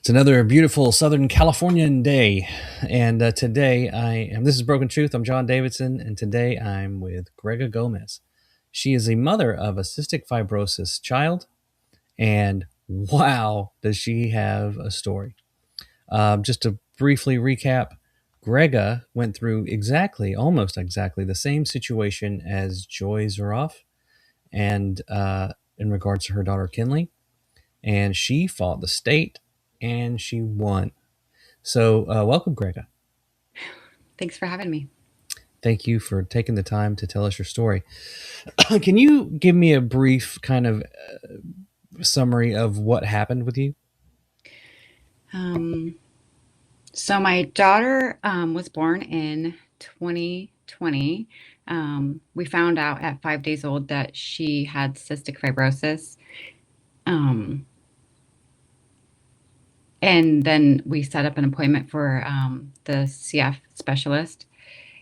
It's another beautiful Southern Californian day, and today I am. This is Broken Truth. I'm John Davidson, and today I'm with Gregga Gomez. She is a mother of a cystic fibrosis child, and wow, does she have a story! Just to briefly recap, Gregga went through almost exactly the same situation as Joy Zuraff, and in regards to her daughter Kenlee, and she fought the state, and she won. So, welcome, Gregga. Thanks for having me. Thank you for taking the time to tell us your story. Can you give me a brief kind of summary of what happened with you? So my daughter was born in 2020. We found out at 5 days old that she had cystic fibrosis. Um, and then we set up an appointment for the CF specialist.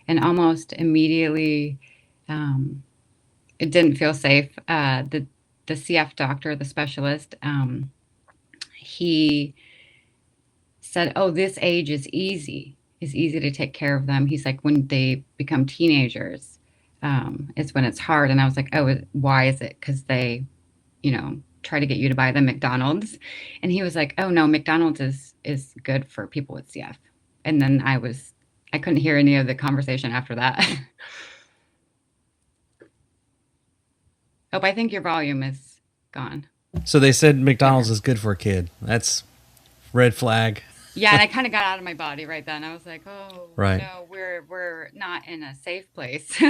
And almost immediately, it didn't feel safe. The CF doctor, the specialist, he said, "Oh, this age is easy to take care of them." He's like, when they become teenagers, is when it's hard. And I was like, "Oh, why is it? Because they, try to get you to buy them McDonald's." And he was like, "Oh no, McDonald's is good for people with CF." And then I couldn't hear any of the conversation after that. Oh, I think your volume is gone. So they said There we go. McDonald's is good for a kid. That's red flag, Yeah, and I kind of got out of my body right then. I was like, "Oh right? no, we're not in a safe place."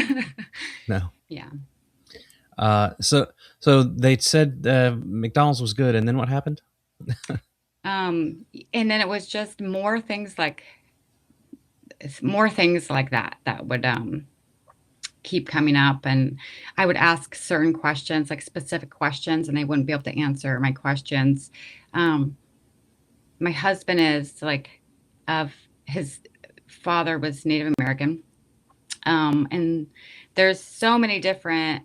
No. Yeah. So they said McDonald's was good, and then what happened? And then it was just more things like that would keep coming up, and I would ask certain questions, like specific questions, and they wouldn't be able to answer my questions. Um, my husband is like of his father was Native American, and there's so many different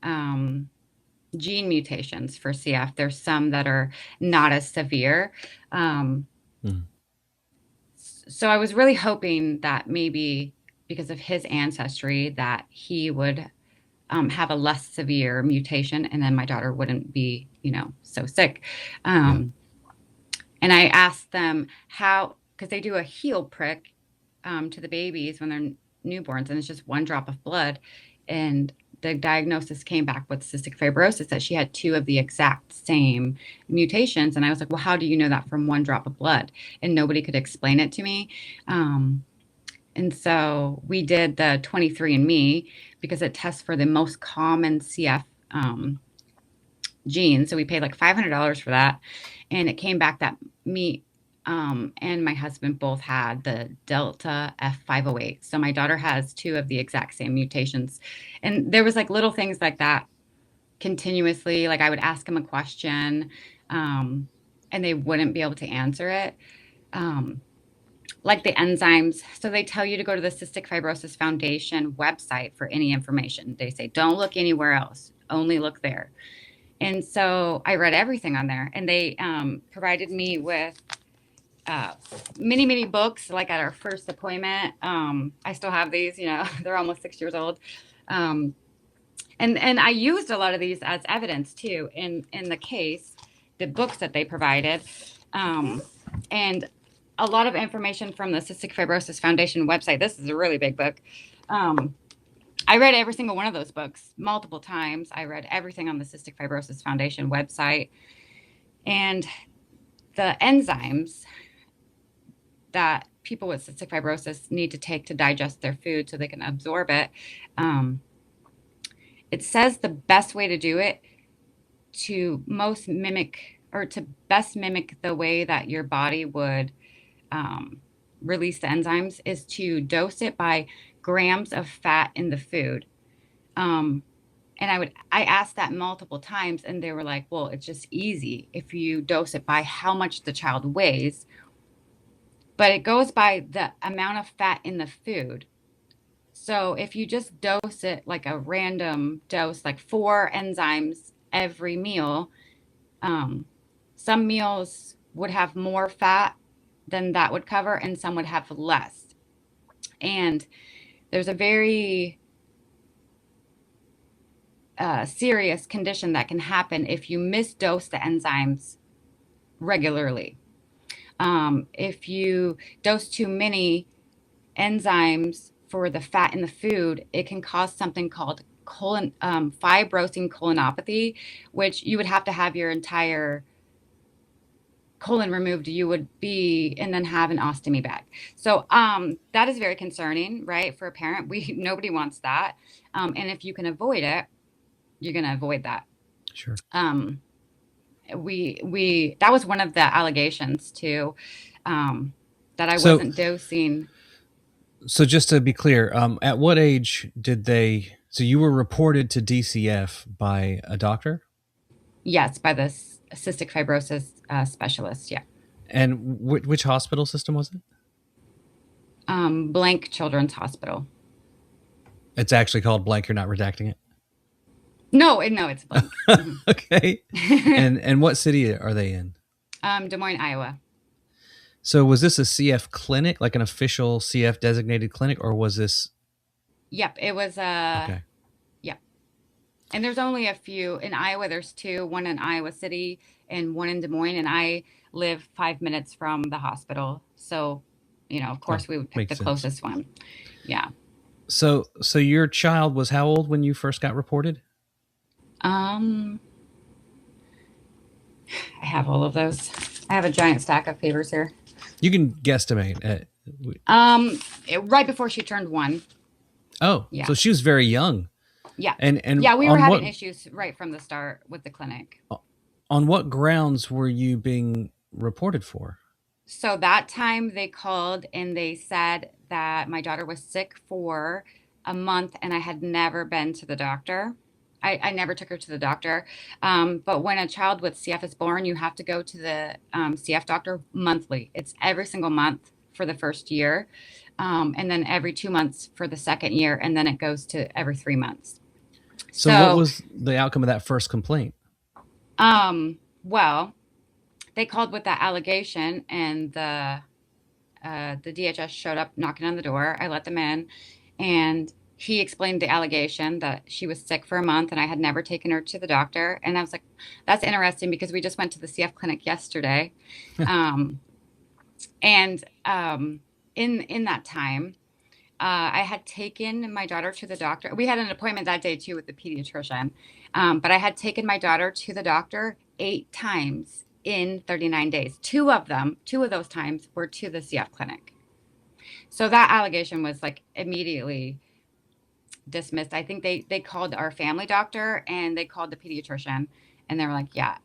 gene mutations for CF. There's some that are not as severe. Um, Hmm. so I was really hoping that maybe because of his ancestry that he would have a less severe mutation, and then my daughter wouldn't be, so sick. Yeah. Um, and I asked them how, because they do a heel prick to the babies when they're newborns, and it's just one drop of blood. And the diagnosis came back with cystic fibrosis, that she had two of the exact same mutations. And I was like, well, how do you know that from one drop of blood? And nobody could explain it to me. Um, and so we did the 23andMe because it tests for the most common CF genes. So we paid like $500 for that. And it came back that me and my husband both had the Delta F508. So my daughter has two of the exact same mutations. And there was like little things like that continuously. Like I would ask them a question, and they wouldn't be able to answer it. Um, like the enzymes. So they tell you to go to the Cystic Fibrosis Foundation website for any information. They say, don't look anywhere else, only look there. And so I read everything on there, and they provided me with uh, many, many books. Like at our first appointment, I still have these. They're almost 6 years old, um, and I used a lot of these as evidence too in the case. The books that they provided, um, and a lot of information from the Cystic Fibrosis Foundation website. This is a really big book. Um, I read every single one of those books multiple times. I read everything on the Cystic Fibrosis Foundation website. And the enzymes that people with cystic fibrosis need to take to digest their food so they can absorb it, um, it says the best way to do it to best mimic the way that your body would um, release the enzymes is to dose it by grams of fat in the food. Um, and I asked that multiple times, and they were like, well, it's just easy if you dose it by how much the child weighs, but it goes by the amount of fat in the food. So if you just dose it like a random dose, like four enzymes every meal, um, some meals would have more fat then that would cover, and some would have less. And there's a very serious condition that can happen if you misdose the enzymes regularly. If you dose too many enzymes for the fat in the food, it can cause something called fibrosing colonopathy, which you would have to have your entire colon removed. You would be and then have an ostomy bag. So that is very concerning, right? For a parent, nobody wants that. And if you can avoid it, you're going to avoid that. Sure. We that was one of the allegations too, that I wasn't dosing. So just to be clear, at what age did they? So you were reported to DCF by a doctor, Yes, by the cystic fibrosis specialist. Yeah. and which hospital system was it? Blank Children's Hospital. It's actually called blank. You're not redacting it. No, it's blank. Okay. And what city are they in? Des Moines, Iowa. So was this a CF clinic, like an official CF designated clinic, or was this? Yep, it was Okay. yep. And there's only a few in Iowa. There's two, one in Iowa City and one in Des Moines. And I live 5 minutes from the hospital, so of course we would pick the closest one. Yeah. So your child was how old when you first got reported? I have all of those. I have a giant stack of papers here. You can guesstimate. Right before she turned 1. Oh, yeah. So she was very young. Yeah. And yeah, we were having issues right from the start with the clinic. On what grounds were you being reported for? So that time they called and they said that my daughter was sick for a month and I had never been to the doctor. I never took her to the doctor. But when a child with CF is born, you have to go to the CF doctor monthly. It's every single month for the first year, and then every 2 months for the second year, and then it goes to every 3 months. So what was the outcome of that first complaint? Well, they called with that allegation, and the DHS showed up knocking on the door. I let them in, and he explained the allegation that she was sick for a month and I had never taken her to the doctor. And I was like, that's interesting because we just went to the CF clinic yesterday. In that time, I had taken my daughter to the doctor. We had an appointment that day too with the pediatrician. But I had taken my daughter to the doctor 8 times in 39 days. Two of those times were to the CF clinic. So that allegation was like immediately dismissed. I think they called our family doctor and they called the pediatrician and they were like, yeah,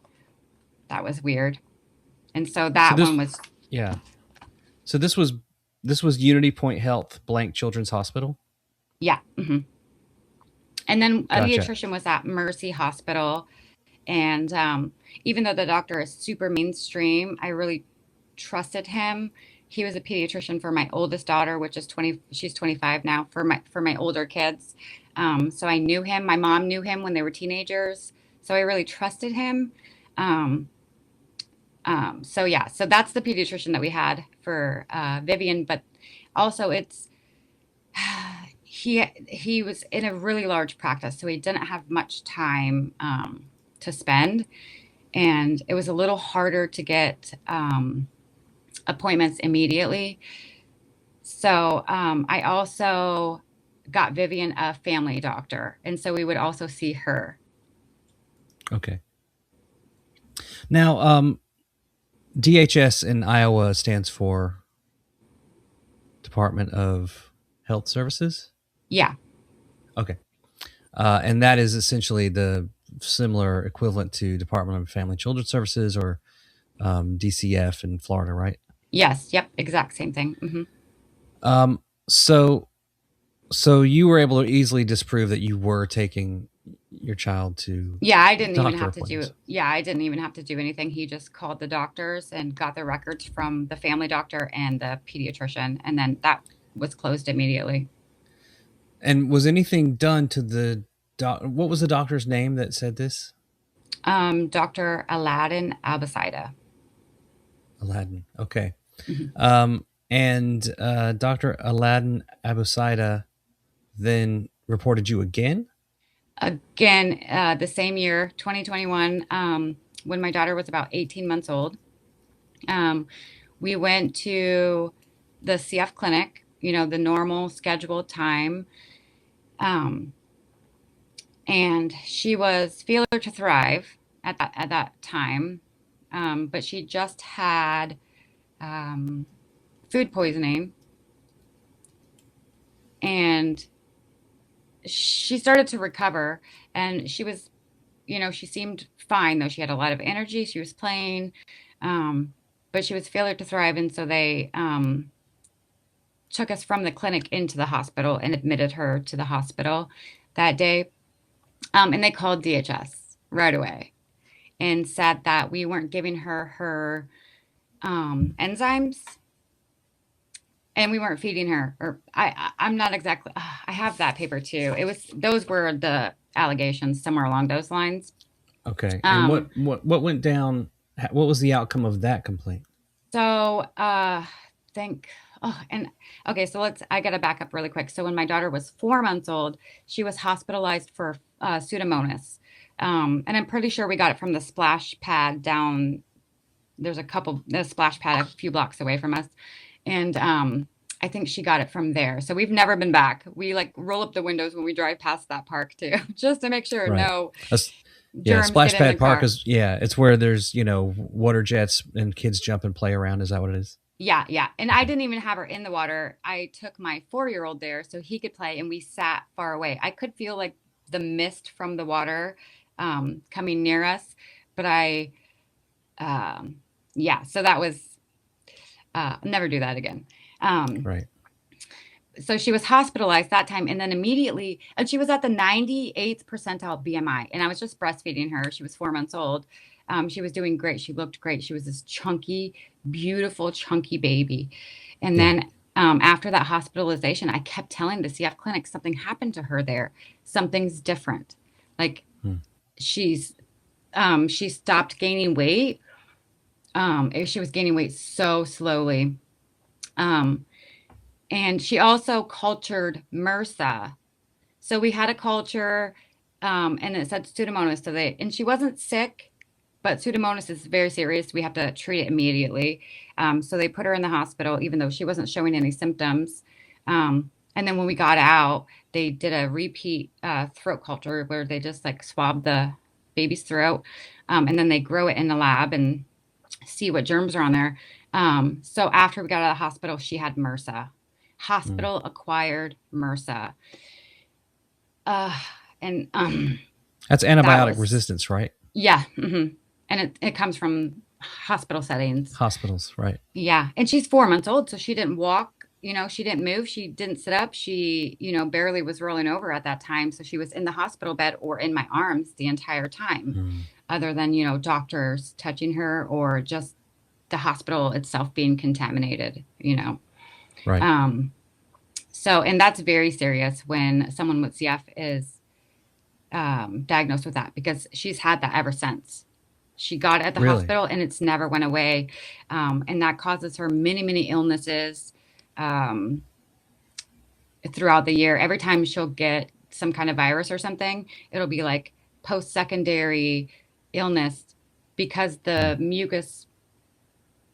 that was weird. And so one was. Yeah. So this was Unity Point Health, Blank Children's Hospital? Yeah. Mm-hmm. And then a pediatrician was at Mercy Hospital. And even though the doctor is super mainstream, I really trusted him. He was a pediatrician for my oldest daughter, which is 20. She's 25 now. For my older kids, so I knew him. My mom knew him when they were teenagers, so I really trusted him. So yeah, so that's the pediatrician that we had for Vivian. But also, he was in a really large practice, so he didn't have much time to spend, and it was a little harder to get appointments immediately. So I also got Vivian a family doctor, and so we would also see her. Okay. Now, DHS in Iowa stands for Department of Health Services? Yeah. Okay. And that is essentially the similar equivalent to Department of Family and Children's Services or DCF in Florida, right? Yes. Yep. Exact same thing. Mm-hmm. So you were able to easily disprove that you were taking your child to. Yeah, I didn't even have to do it. Yeah, I didn't even have to do anything. He just called the doctors and got the records from the family doctor and the pediatrician, and then that was closed immediately. And was anything done to the what was the doctor's name that said this? Dr. Aladdin Abasida. Aladdin. Okay. Mhm. And Dr. Aladdin Abusaida then reported you again? Again, the same year, 2021, when my daughter was about 18 months old. Um, we went to the CF clinic, the normal scheduled time. Um, and she was Feeler to Thrive at that time. But she just had um, food poisoning, and she started to recover, and she seemed fine, though she had a lot of energy. She was playing, um, but she was Failure to Thrive, and so they took us from the clinic into the hospital and admitted her to the hospital that day. And they called DHS right away and said that we weren't giving her enzymes, and we weren't feeding her. Or I'm not exactly. I have that paper too. Those were the allegations, somewhere along those lines. Okay. And Um, what went down? What was the outcome of that complaint? so think. Oh, and okay, so I got to back up really quick. So when my daughter was 4 months old, she was hospitalized for Pseudomonas, and I'm pretty sure we got it from the splash pad down. The splash pad a few blocks away from us, and I think she got it from there. So we've never been back. We like roll up the windows when we drive past that park too, just to make sure Right. no Yeah, germs get Splash in the Pad Park car. is, yeah, it's where there's, water jets and kids jump and play around. Is that what it is? Yeah, yeah. And I Okay. didn't even have her in the water. I took my 4-year-old there so he could play, and we sat far away. I could feel like the mist from the water coming near us, but um, yeah, so that was, never do that again. Um, Right. so she was hospitalized that time, and then immediately, and she was at the 98th percentile BMI, and I was just breastfeeding her. She was 4 months old. She was doing great. She looked great. She was this chunky, beautiful, chunky baby. And Yeah. then after that hospitalization, I kept telling the CF clinic something happened to her there. Something's different. Like Hmm. she's she stopped gaining weight. She was gaining weight so slowly. Um, and she also cultured MRSA. So we had a culture, and it said Pseudomonas. And she wasn't sick, but Pseudomonas is very serious. We have to treat it immediately. So they put her in the hospital, even though she wasn't showing any symptoms. And then when we got out, they did a repeat throat culture where they just like swab the baby's throat, and then they grow it in the lab and see what germs are on there. So after we got out of the hospital, she had MRSA, Hmm. hospital acquired MRSA. Uh, and That's that antibiotic was, resistance, right? yeah. And it comes from hospital settings. Hospitals, right? Yeah. And she's 4 months old, so she didn't walk, she didn't move, she didn't sit up, she, barely was rolling over at that time. So she was in the hospital bed or in my arms the entire time, Hmm. other than, doctors touching her or just the hospital itself being contaminated. Right. Um, so, and that's very serious when someone with CF is diagnosed with that, because she's had that ever since. She got it at the Really? hospital and it's never went away. And that causes her many, many illnesses um, throughout the year. Every time she'll get some kind of virus or something, it'll be like post secondary illness, because Hmm. the mucus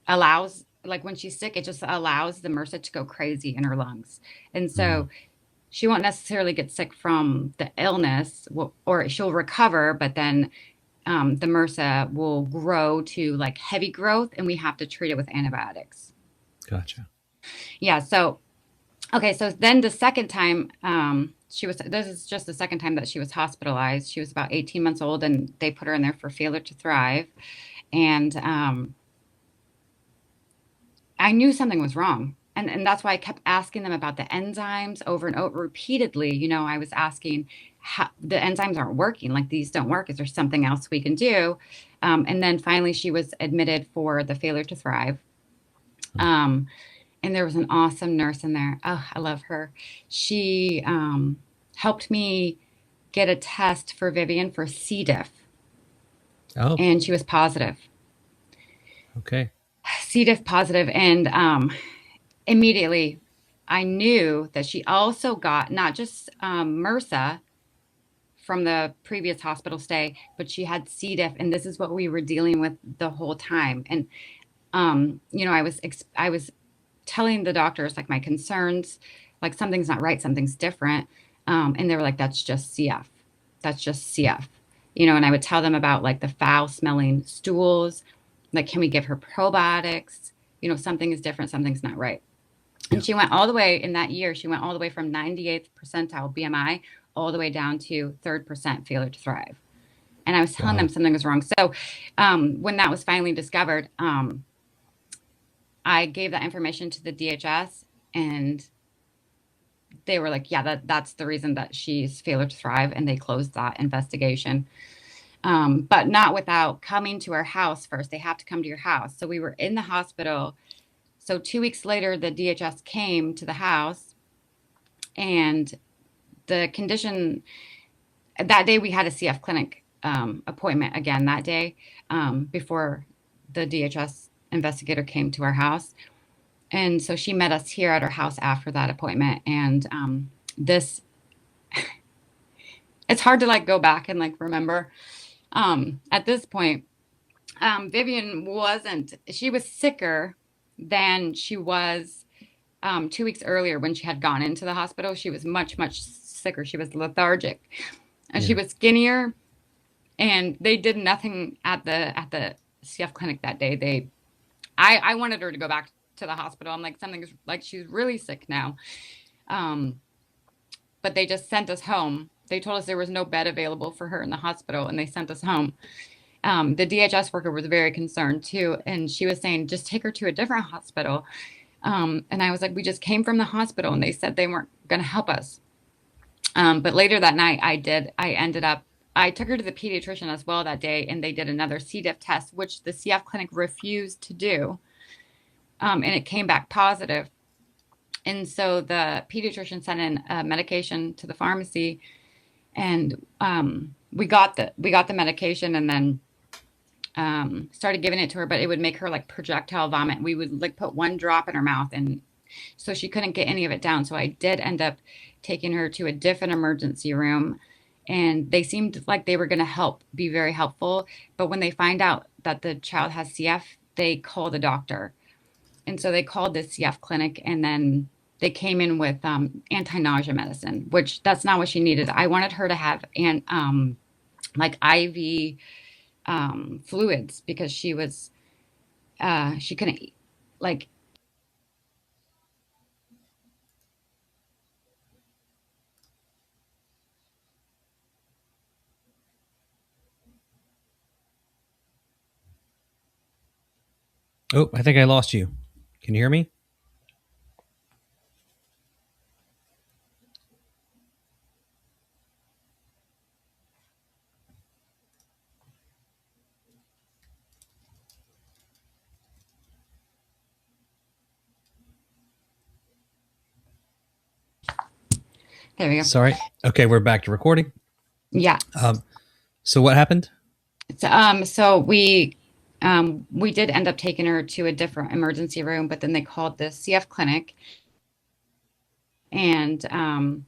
allows, like when she's sick, it just allows the MRSA to go crazy in her lungs. And Hmm. so she won't necessarily get sick from the illness, or she'll recover, but then the MRSA will grow to like heavy growth, and we have to treat it with antibiotics. Gotcha. Yeah. So, okay. So then the second time this is just the second time that she was hospitalized. She was about 18 months old, and they put her in there for Failure to Thrive. And I knew something was wrong. And that's why I kept asking them about the enzymes over and over repeatedly. I was asking how the enzymes aren't working, like these don't work. Is there something else we can do? And then finally, she was admitted for the Failure to Thrive. Hmm. Um, and there was an awesome nurse in there. Oh, I love her. She helped me get a test for Vivian for C. diff, Oh, and she was positive. okay. C. diff positive, and immediately I knew that she also got not just MRSA from the previous hospital stay, but she had C. diff, and this is what we were dealing with the whole time. And I was telling the doctors like my concerns, like something's not right, something's different, and they were like, "That's just CF, that's just CF," And I would tell them about like the foul smelling stools, like, can we give her probiotics? Something is different, something's not right. Yeah. And she went all the way in that year. She went all the way from 98th percentile BMI all the way down to 3rd% failure to thrive. And I was telling them something was wrong. So when that was finally discovered, I gave that information to the DHS, and they were like, yeah, that's the reason that she's failure to thrive. And they closed that investigation. But not without coming to our house first. They have to come to your house. So we were in the hospital. So 2 weeks later, the DHS came to the house, and the condition that day, we had a CF clinic appointment again that day before the DHS investigator came to our house. And so she met us here at our house after that appointment. And it's hard to like go back and like remember. At this point, Vivian she was sicker than she was 2 weeks earlier when she had gone into the hospital. She was much, much sicker. She was lethargic, and she was skinnier, and they did nothing at the CF clinic that day. I wanted her to go back to the hospital. I'm like, something's like, she's really sick now. But they just sent us home. They told us there was no bed available for her in the hospital, and they sent us home. The DHS worker was very concerned too, and she was saying, just take her to a different hospital. And I was like, we just came from the hospital, and they said they weren't going to help us. But later that night, I took her to the pediatrician as well that day, and they did another C. diff test, which the CF clinic refused to do. And it came back positive. And so the pediatrician sent in a medication to the pharmacy, and we got the medication, and then started giving it to her, but it would make her like projectile vomit. We would like put one drop in her mouth, and so she couldn't get any of it down. So I did end up taking her to a different emergency room, and they seemed like they were going to be very helpful. But when they find out that the child has CF, they call the doctor. And so they called the CF clinic, and then they came in with anti-nausea medicine, which that's not what she needed. I wanted her to have like IV fluids, because she couldn't like. Oh, I think I lost you. Can you hear me? There we go. Sorry. Okay, we're back to recording. Yeah. So what happened? So we did end up taking her to a different emergency room, but then they called the CF clinic and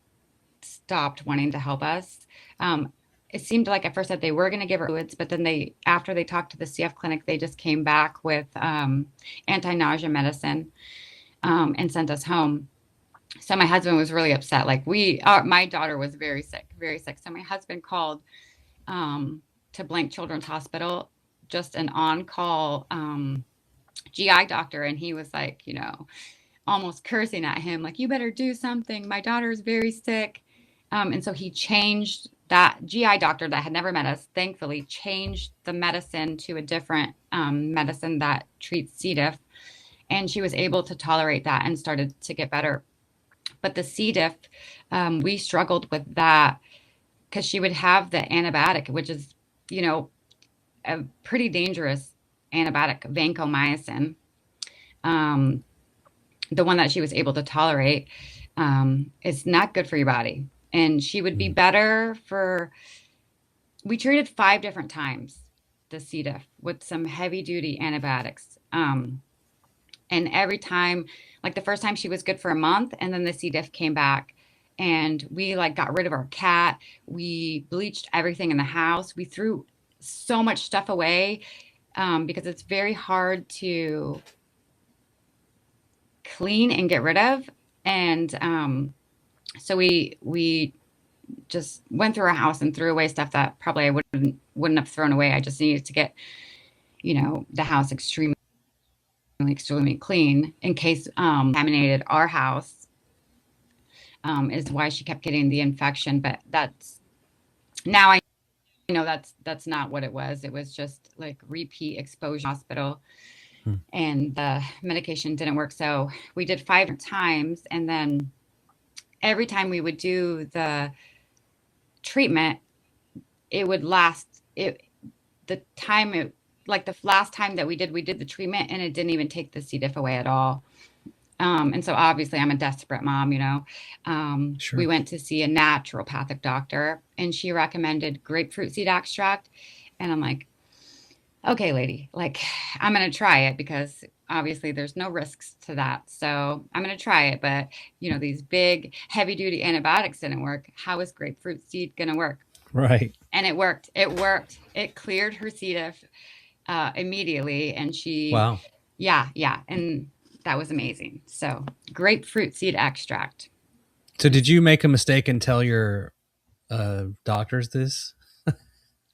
stopped wanting to help us. It seemed like at first that they were going to give her fluids, but then after they talked to the CF clinic, they just came back with anti-nausea medicine and sent us home. So my husband was really upset. Like my daughter was very sick, very sick. So my husband called to Blank Children's Hospital, just an on-call GI doctor, and he was like, almost cursing at him, like, you better do something. My daughter is very sick. And so he changed that GI doctor that had never met us, thankfully, changed the medicine to a different medicine that treats C. diff. And she was able to tolerate that and started to get better. But the C. diff, we struggled with that because she would have the antibiotic, which is, a pretty dangerous antibiotic, vancomycin. The one that she was able to tolerate is not good for your body. And she would be better we treated 5 different times the C. diff with some heavy duty antibiotics. And every time, like the first time she was good for a month, and then the C. diff came back. And we like got rid of our cat. We bleached everything in the house. We threw so much stuff away because it's very hard to clean and get rid of. And so we just went through our house and threw away stuff that probably I wouldn't have thrown away. I just needed to get, the house extremely clean in case contaminated our house, is why she kept getting the infection. But that's now I know that's not what it was. It was just like repeat exposure hospital, Hmm. and the medication didn't work. So we did 5 times, and then every time we would do the treatment, it would last it the time it like the last time that we did the treatment, and it didn't even take the C. diff away at all. And so obviously I'm a desperate mom. We Sure. went to see a naturopathic doctor, and she recommended grapefruit seed extract. And I'm like, okay, lady, like I'm going to try it because obviously there's no risks to that. So I'm going to try it. But, these big heavy duty antibiotics didn't work. How is grapefruit seed going to work? Right. And it worked. It worked. It cleared her C. diff immediately. And Wow. yeah. And that was amazing. So grapefruit seed extract. So did you make a mistake and tell your doctors this?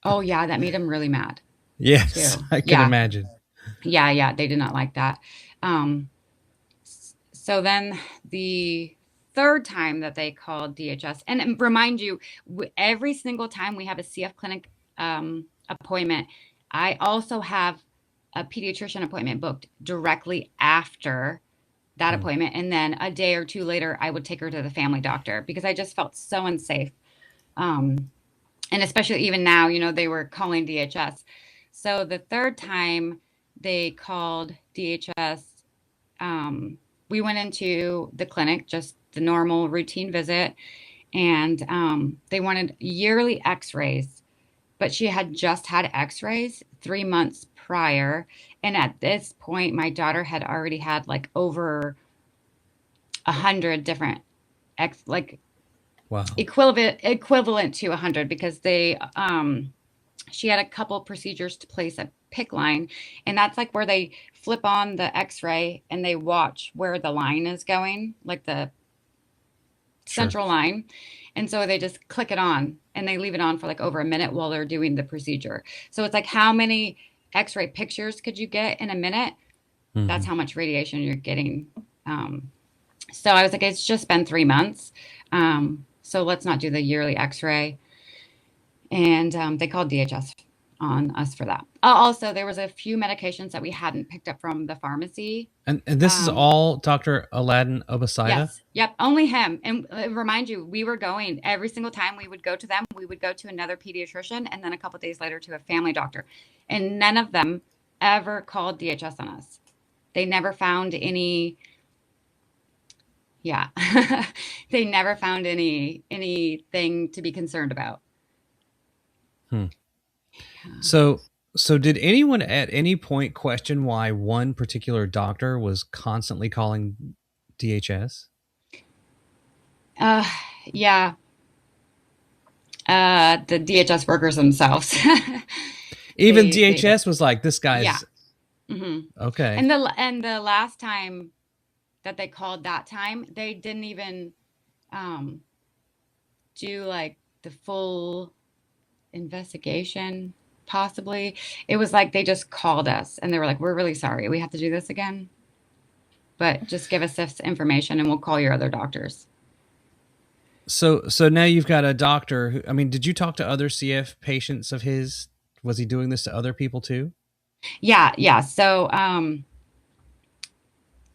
Oh yeah, that made him really mad Yes, too. I can Yeah, imagine. yeah. They did not like that. Um, so then the third time that they called DHS, and remind you, every single time we have a CF clinic appointment, I also have a pediatrician appointment booked directly after that Hmm. appointment. And then a day or two later, I would take her to the family doctor because I just felt so unsafe. Um, and especially even now, they were calling DHS. So the third time they called DHS, we went into the clinic, just the normal routine visit, and they wanted yearly x-rays, but she had just had x-rays 3 months prior. And at this point, my daughter had already had like over 100 different like Wow. equivalent to 100, because she had a couple procedures to place a PIC line, and that's like where they flip on the x-ray and they watch where the line is going, like the Sure. central line. And so they just click it on and they leave it on for like over a minute while they're doing the procedure. So it's like, how many x-ray pictures could you get in a minute? That's Hmm. how much radiation you're getting. So I was like, it's just been 3 months. So let's not do the yearly x-ray. And they called DHS on us for that. Also, there was a few medications that we hadn't picked up from the pharmacy. And this is Um, all Dr. Aladdin Obasida? yes, yep, only him. And remind you, we were going every single time we would go to them. We would go to another pediatrician, and then a couple days later to a family doctor, and none of them ever called DHS on us. They never found any. Yeah, they never found anything to be concerned about. Hmm. So so did anyone at any point question why one particular doctor was constantly calling DHS? Uh, yeah, the DHS workers themselves. Even They did. DHS was like, this Yeah. guy's Hmm. okay. And the last time that they called that time, they didn't even um, do like the full investigation. Possibly, it was like they just called us and they were like, "We're really sorry, we have to do this again, but just give us this information and we'll call your other doctors." So now you've got a doctor who, I mean, did you talk to other CF patients of his? Was he doing this to other people too? Yeah. So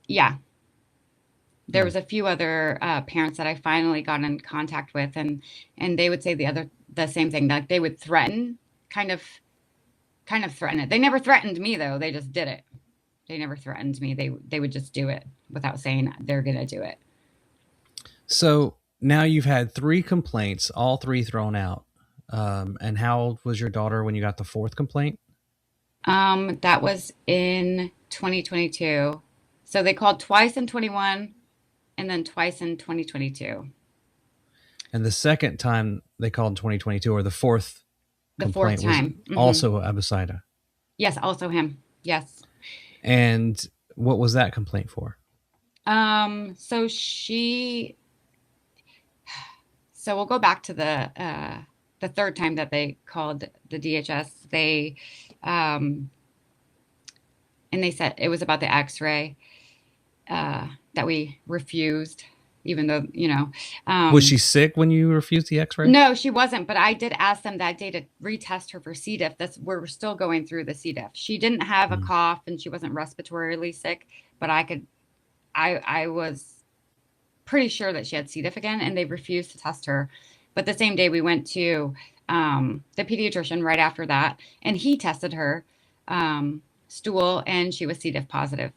yeah, there Hmm. was a few other parents that I finally got in contact with, and they would say the same thing. Like they would threaten, kind of threaten it. They never threatened me though. They just did it. They never threatened me. They would just do it without saying they're gonna do it. So now you've had three complaints, all three thrown out. And how old was your daughter when you got the fourth complaint? That was in 2022. So they called twice in 21 and then twice in 2022. And the second time they called in 2022, or the fourth The fourth complaint, was time. also Abisida. Yes, also him. Yes. And what was that complaint for? So we'll go back to the third time that they called the DHS. And they said it was about the X-ray that we refused, even though, Was she sick when you refused the X-ray? No, she wasn't. But I did ask them that day to retest her for C. diff. We're still going through the C. diff. She didn't have a cough and she wasn't respiratorily sick, but I was pretty sure that she had C. diff again, and they refused to test her. But the same day we went to the pediatrician right after that, and he tested her stool, and she was C. diff positive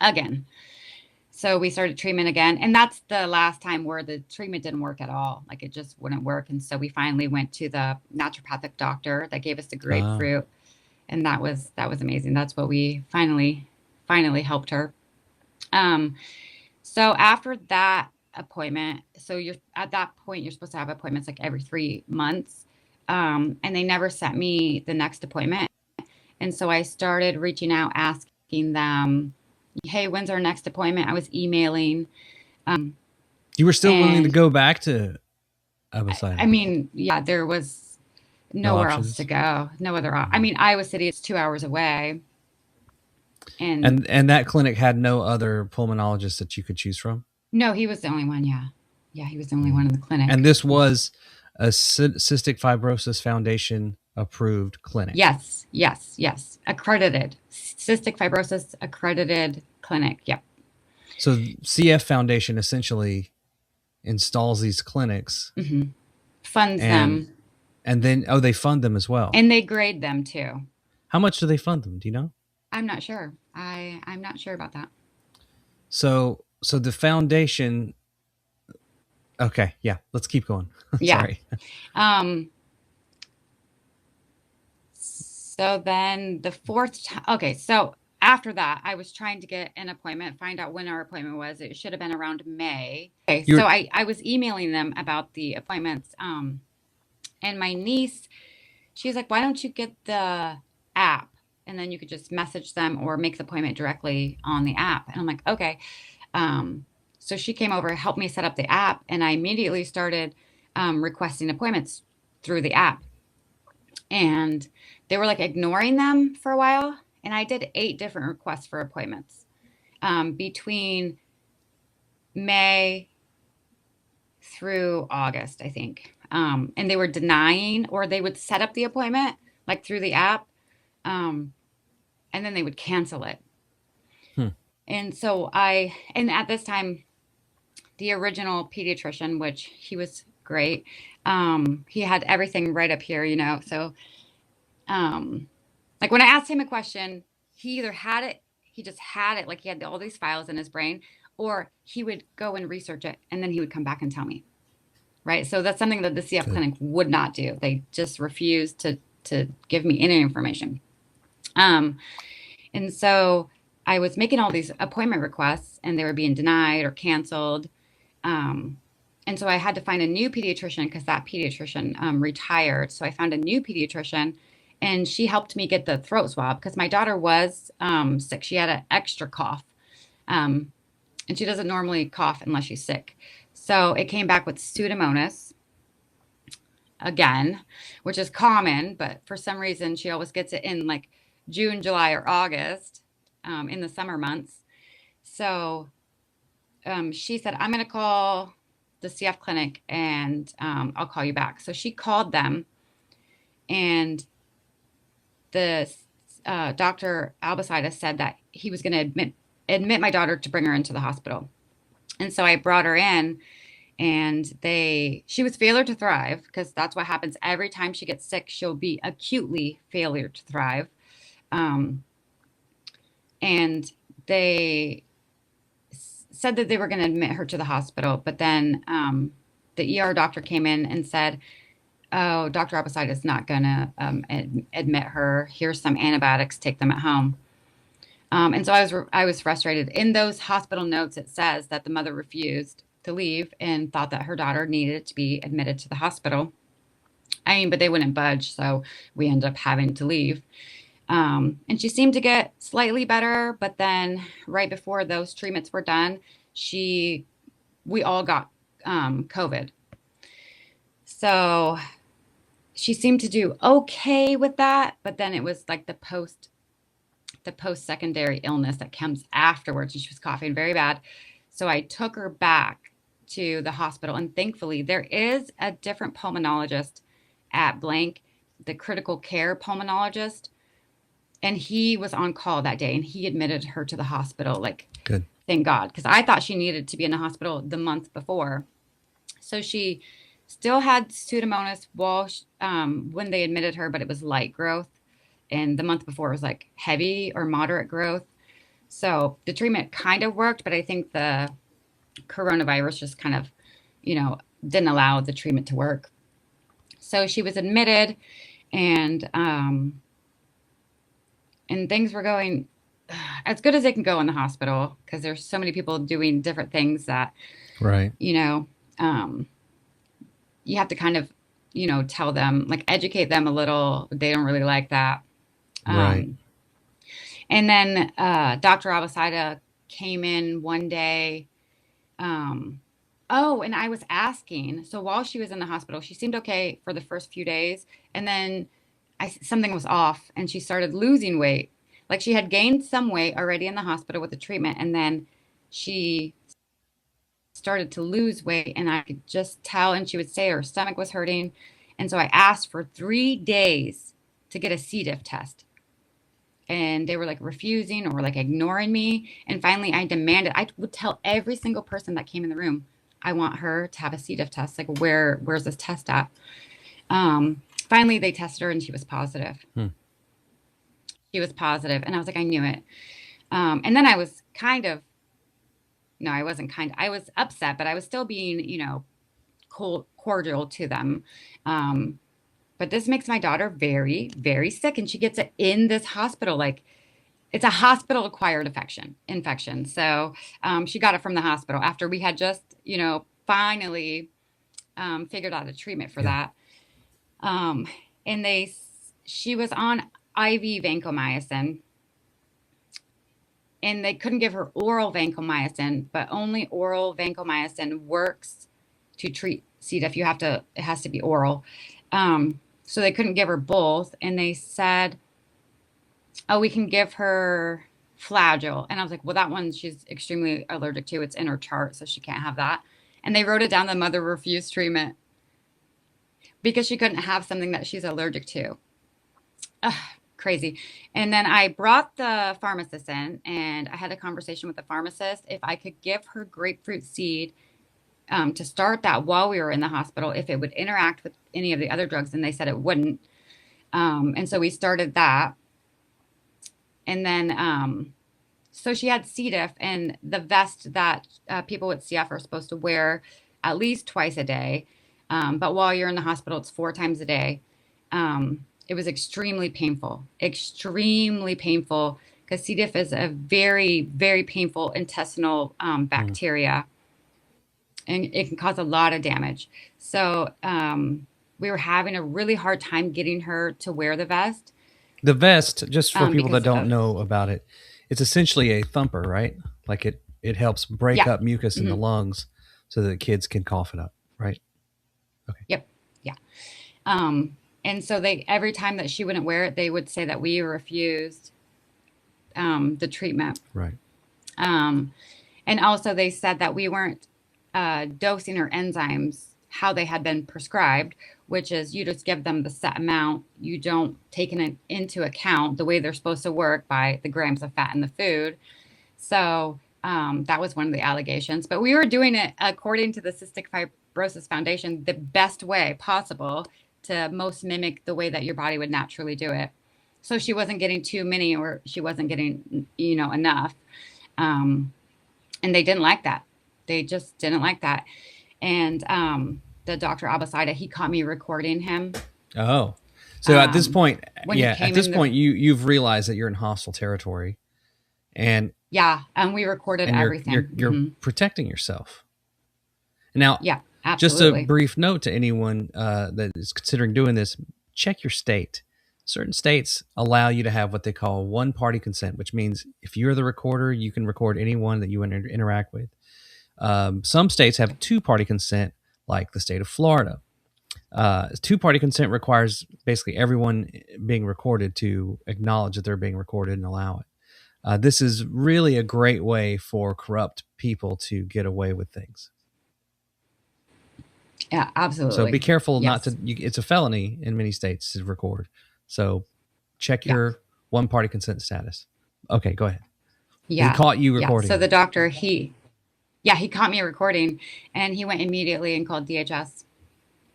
again. So we started treatment again, and that's the last time where the treatment didn't work at all. Like, it just wouldn't work. And so we finally went to the naturopathic doctor that gave us the grapefruit, and that was amazing. That's what we finally helped her. So after that appointment, so you're at that point, you're supposed to have appointments like every 3 months. And they never sent me the next appointment. And so I started reaching out, asking them, hey, when's our next appointment? I was emailing. You were still willing to go back to Abisida? I mean, yeah, there was nowhere else to go. No other. I mean, Iowa City is 2 hours away. And that clinic had no other pulmonologist that you could choose from? No, he was the only one. Yeah. Yeah, he was the only one in the clinic. And this was a Cystic Fibrosis Foundation approved clinic? Yes. Accredited. Cystic Fibrosis accredited clinic. Yep. So CF Foundation essentially installs these clinics. Funds them. And then, they fund them as well. And they grade them too. How much do they fund them? Do you know? I'm not sure. I'm not sure about that. So the foundation. Okay, yeah. Let's keep going. Yeah. Sorry. So then the fourth time. Okay, so after that, I was trying to get an appointment, find out when our appointment was. It should have been around May. Okay, so I was emailing them about the appointments. And my niece, she's like, why don't you get the app? And then you could just message them or make the appointment directly on the app. And I'm like, okay. So she came over, helped me set up the app, and I immediately started requesting appointments through the app. And they were like ignoring them for a while. And I did 8 different requests for appointments between May through August, I think. And they were denying, or they would set up the appointment like through the app. And then they would cancel it. And so and at this time, the original pediatrician, which he was great, he had everything right up here, so, like when I asked him a question, he either had it, he just had it, like he had all these files in his brain, or he would go and research it, and then he would come back and tell me. Right. So that's something that the CF clinic would not do. They just refused to give me any information. And so I was making all these appointment requests, and they were being denied or canceled. And so I had to find a new pediatrician because that pediatrician retired. So I found a new pediatrician, and she helped me get the throat swab because my daughter was sick. She had an extra cough, and she doesn't normally cough unless she's sick. So it came back with Pseudomonas again, which is common, but for some reason she always gets it in like June, July, or August in the summer months. So she said, I'm going to call the CF clinic and I'll call you back. So she called them, and the Dr. Albicida said that he was going to admit my daughter to bring her into the hospital. And so I brought her in, and she was failure to thrive, because that's what happens every time she gets sick. She'll be acutely failure to thrive. And they said that they were going to admit her to the hospital, but then the ER doctor came in and said, oh, Dr. Albicida is not going to admit her. Here's some antibiotics, take them at home. And so I was frustrated. In those hospital notes, it says that the mother refused to leave and thought that her daughter needed to be admitted to the hospital. I mean, but they wouldn't budge, so we ended up having to leave. And she seemed to get slightly better, but then right before those treatments were done, we all got COVID. So she seemed to do okay with that, but then it was like the post secondary illness that comes afterwards, and she was coughing very bad. So I took her back to the hospital, and thankfully there is a different pulmonologist at blank, the critical care pulmonologist, and he was on call that day, and he admitted her to the hospital. Like, Good. thank God, because I thought she needed to be in the hospital the month before. So she still had Pseudomonas when they admitted her, but it was light growth. And the month before was like heavy or moderate growth. So the treatment kind of worked, but I think the coronavirus just kind of, didn't allow the treatment to work. So she was admitted, and things were going as good as they can go in the hospital, because there's so many people doing different things that, Right. You have to kind of, tell them, like, educate them a little. They don't really like that. Right. And then Dr. Abasada came in one day. Oh, and I was asking. So while she was in the hospital, she seemed okay for the first few days. And then something was off, and she started losing weight. Like, she had gained some weight already in the hospital with the treatment. And then she started to lose weight, and I could just tell. And she would say her stomach was hurting. And so I asked for 3 days to get a C. diff test. And they were like refusing or like ignoring me. And finally, I demanded, I would tell every single person that came in the room, I want her to have a C. diff test. Like, where's this test at? Finally, they tested her, and she was positive. She was positive. And I was like, I knew it. And then I was no, I wasn't I was upset, but I was still being, cordial to them. But this makes my daughter very, very sick, and she gets it in this hospital. Like, it's a hospital acquired infection. So she got it from the hospital after we had just, finally figured out a treatment for that. And she was on IV vancomycin, and they couldn't give her oral vancomycin, but only oral vancomycin works to treat C. diff. It has to be oral. So they couldn't give her both. And they said, oh, we can give her Flagyl. And I was like, well, that one she's extremely allergic to. It's in her chart, so she can't have that. And they wrote it down. The mother refused treatment because she couldn't have something that she's allergic to. Ugh, crazy. And then I brought the pharmacist in, and I had a conversation with the pharmacist if I could give her grapefruit seed to start that while we were in the hospital, if it would interact with any of the other drugs. And they said it wouldn't. And so we started that. And then, so she had C. diff, and the vest that people with CF are supposed to wear at least twice a day. But while you're in the hospital, it's 4 times a day. It was extremely painful, because C. diff is a very, very painful intestinal bacteria, and it can cause a lot of damage. So we were having a really hard time getting her to wear the vest. The vest, just for people that don't know about it, it's essentially a thumper, right? Like it helps break up mucus in the lungs so that kids can cough it up, right? Okay. Yep. Yeah. And so every time that she wouldn't wear it, they would say that we refused the treatment. Right. And also they said that we weren't dosing her enzymes how they had been prescribed, which is you just give them the set amount. You don't take it into account the way they're supposed to work by the grams of fat in the food. So that was one of the allegations. But we were doing it according to the Cystic Fibrosis Foundation, the best way possible to most mimic the way that your body would naturally do it. So she wasn't getting too many, or she wasn't getting, enough. And they didn't like that. They just didn't like that. And the Dr. Abasada, he caught me recording him. Oh, so at this point, you've realized that you're in hostile territory, And and we recorded and everything. you're protecting yourself. Now, Yeah, just a absolutely. brief note to anyone that is considering doing this: check your state. Certain states allow you to have what they call one-party consent, which means if you're the recorder, you can record anyone that you interact with. Some states have two-party consent, like the state of Florida. Two-party consent requires basically everyone being recorded to acknowledge that they're being recorded and allow it. This is really a great way for corrupt people to get away with things. Yeah, absolutely. So be careful not Yes. to. It's a felony in many states to record. So check Yeah. your one-party consent status. Okay, go ahead. Yeah. He caught you Yeah. recording. So the doctor, he caught me recording, and he went immediately and called DHS.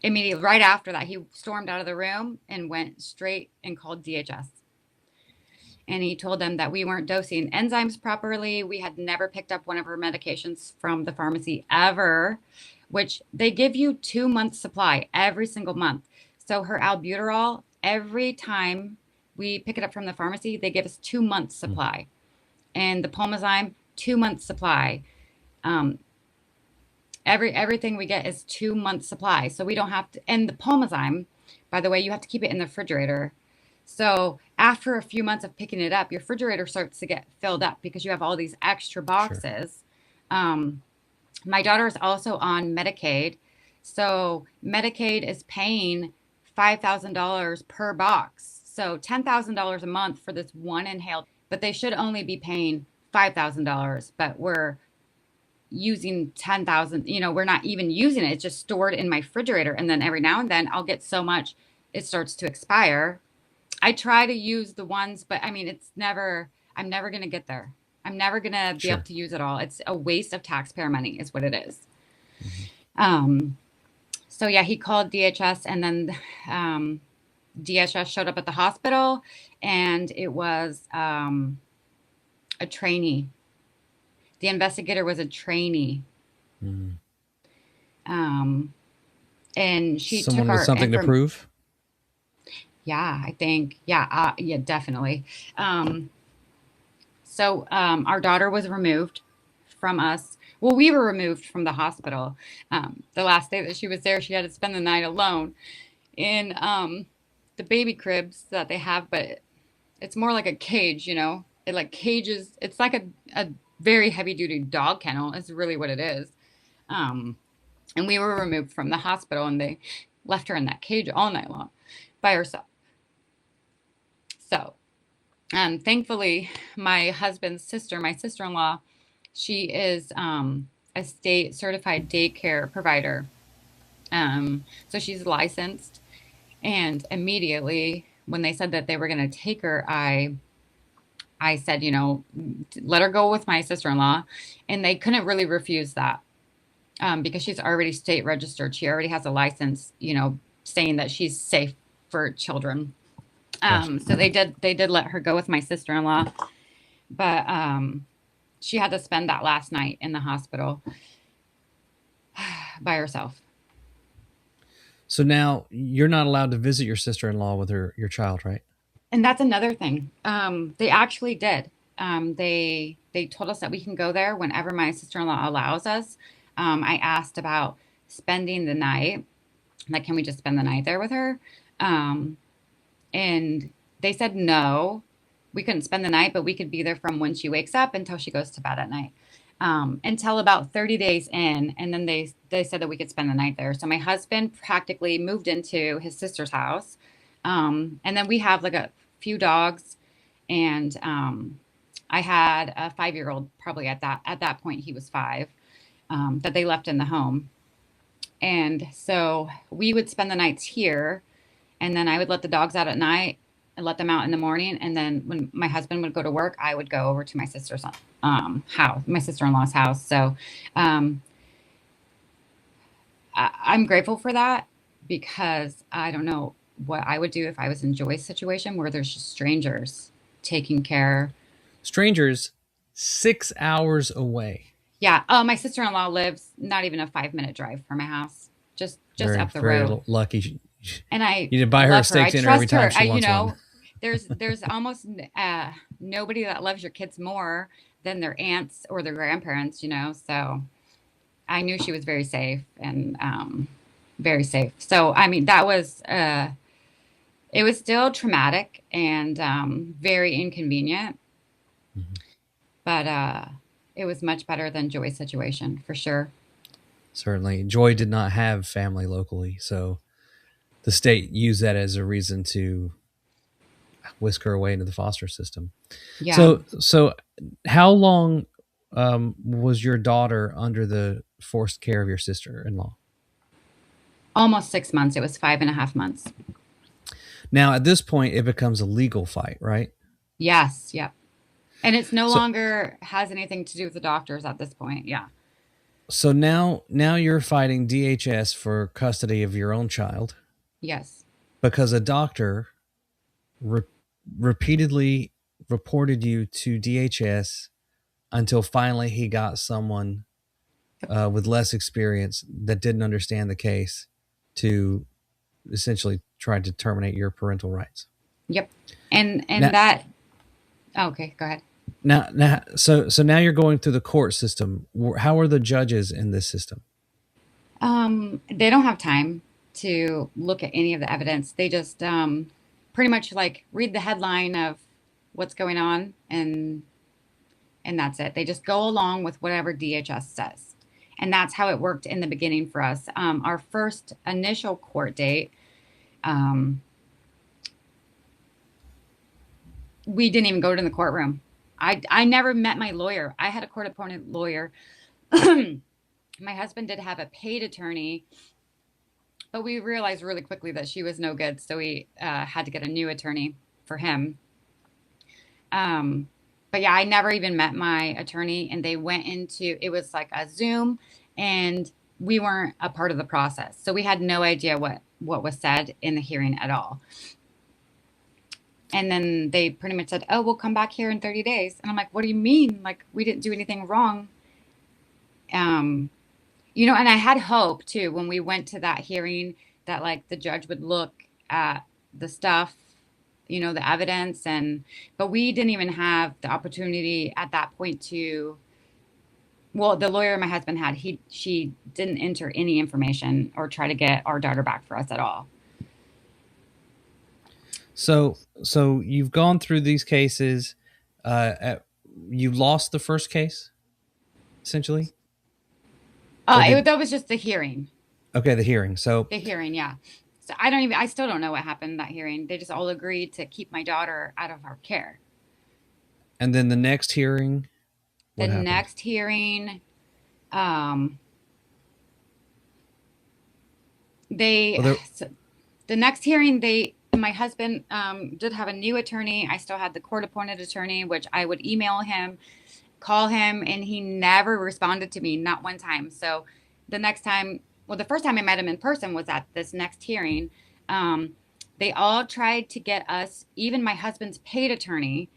Immediately, right after that, he stormed out of the room and went straight and called DHS. And he told them that we weren't dosing enzymes properly. We had never picked up one of her medications from the pharmacy ever, which they give you 2 months supply every single month. So her albuterol, every time we pick it up from the pharmacy, they give us 2 months supply. And the Pulmozyme, 2 months supply. Everything we get is 2 months supply. So we don't have to, and the Pulmozyme, by the way, you have to keep it in the refrigerator. So after a few months of picking it up, your refrigerator starts to get filled up because you have all these extra boxes. Sure. My daughter is also on Medicaid. So Medicaid is paying $5,000 per box. So $10,000 a month for this one inhaled, but they should only be paying $5,000, but we're using 10,000, we're not even using it. It's just stored in my refrigerator. And then every now and then I'll get so much, it starts to expire. I try to use the ones, but I mean, I'm never going to get there. I'm never going to be able to use it all. It's a waste of taxpayer money is what it is. So yeah, he called DHS, and then DHS showed up at the hospital, and it was a trainee. The investigator was a trainee. And she someone took with our something to prove. Yeah, I think. Yeah, definitely. So our daughter was removed from us. Well, we were removed from the hospital. The last day that she was there, she had to spend the night alone in the baby cribs that they have, but it's more like a cage, It like cages. It's like a very heavy duty dog kennel is really what it is. And we were removed from the hospital, and they left her in that cage all night long by herself. So, thankfully, my husband's sister, my sister-in-law, she is a state certified daycare provider. So she's licensed. And immediately when they said that they were going to take her, I said, let her go with my sister-in-law. And they couldn't really refuse that because she's already state registered. She already has a license, saying that she's safe for children. So they did let her go with my sister-in-law, but she had to spend that last night in the hospital by herself. So now you're not allowed to visit your sister-in-law with your child, right? And that's another thing. They actually did. They told us that we can go there whenever my sister-in-law allows us. I asked about spending the night. Like, can we just spend the night there with her? And they said no, we couldn't spend the night, but we could be there from when she wakes up until she goes to bed at night, until about 30 days in. And then they said that we could spend the night there. So my husband practically moved into his sister's house. And then we have like a few dogs, and I had a 5-year-old probably at that point, he was 5, that they left in the home. And so we would spend the nights here. And then I would let the dogs out at night and let them out in the morning. And then when my husband would go to work, I would go over to my sister's house, my sister-in-law's house. So I'm grateful for that, because I don't know what I would do if I was in Joy's situation where there's just strangers taking care. Strangers 6 hours away. Yeah. My sister-in-law lives not even a 5-minute drive from my house, just up the road. Lucky. And I you buy her a steak dinner every time she wants one. there's almost nobody that loves your kids more than their aunts or their grandparents, you know. So I knew she was very safe and very safe. So I mean, that was it was still traumatic and very inconvenient, Mhm. but it was much better than Joy's situation for sure. Certainly. Joy did not have family locally, so the state used that as a reason to whisk her away into the foster system. Yeah, So how long was your daughter under the forced care of your sister-in-law? almost 6 months. It was 5.5 months. Now, at this point, it becomes a legal fight, right? Yes, yep. And it's no So, longer has anything to do with the doctors at this point. Yeah. so now you're fighting DHS for custody of your own child Yes. because a doctor re- repeatedly reported you to DHS until finally he got someone with less experience that didn't understand the case to essentially try to terminate your parental rights. Yep. And Now, that okay, go ahead. so now you're going through the court system. How are the judges in this system? They don't have time to look at any of the evidence. They just pretty much like read the headline of what's going on and that's it. They just go along with whatever DHS says. And that's how it worked in the beginning for us. Our first initial court date, um, we didn't even go to the courtroom. I never met my lawyer. I had a court appointed lawyer. My husband did have a paid attorney, but we realized really quickly that she was no good. So we had to get a new attorney for him. Um, but yeah, I never even met my attorney, and they went into it was like a Zoom, and we weren't a part of the process, so we had no idea what was said in the hearing at all. And then they pretty much said, "Oh, we'll come back here in 30 days," and I'm like, "What do you mean? Like we didn't do anything wrong?" Um, you know, and I had hope too when we went to that hearing that like the judge would look at the stuff, you know, the evidence and but we didn't even have the opportunity at that point to well, the lawyer my husband had, she didn't enter any information or try to get our daughter back for us at all. So you've gone through these cases. You lost the first case, essentially, or did That was just the hearing. okay the hearing. So The hearing, yeah. So I still don't know what happened that hearing. They just all agreed to keep my daughter out of our care. and then the next hearing, The what happened? next hearing, um, they Well, there, so the next hearing they my husband did have a new attorney. I still had the court appointed attorney, which I would email him, call him, and he never responded to me, not one time. So the next time, well, the first time I met him in person was at this next hearing. um, they all tried to get us, even my husband's paid attorney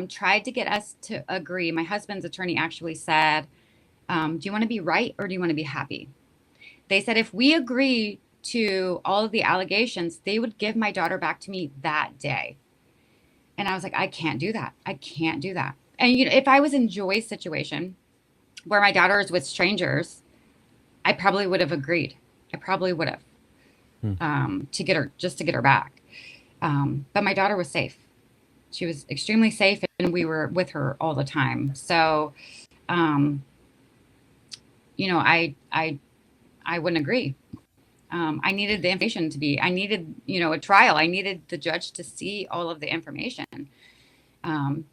tried to get us to agree. My husband's attorney actually said, do you want to be right or do you want to be happy? They said if we agree to all of the allegations, they would give my daughter back to me that day. And I was like, I can't do that. I can't do that. And you know, if I was in Joy's situation where my daughter is with strangers, I probably would have agreed. I probably would have hmm. to get her just to get her back. But my daughter was safe. She was extremely safe, and we were with her all the time. So, um, you know, I wouldn't agree. I needed the information to be. I needed, you know, a trial. I needed the judge to see all of the information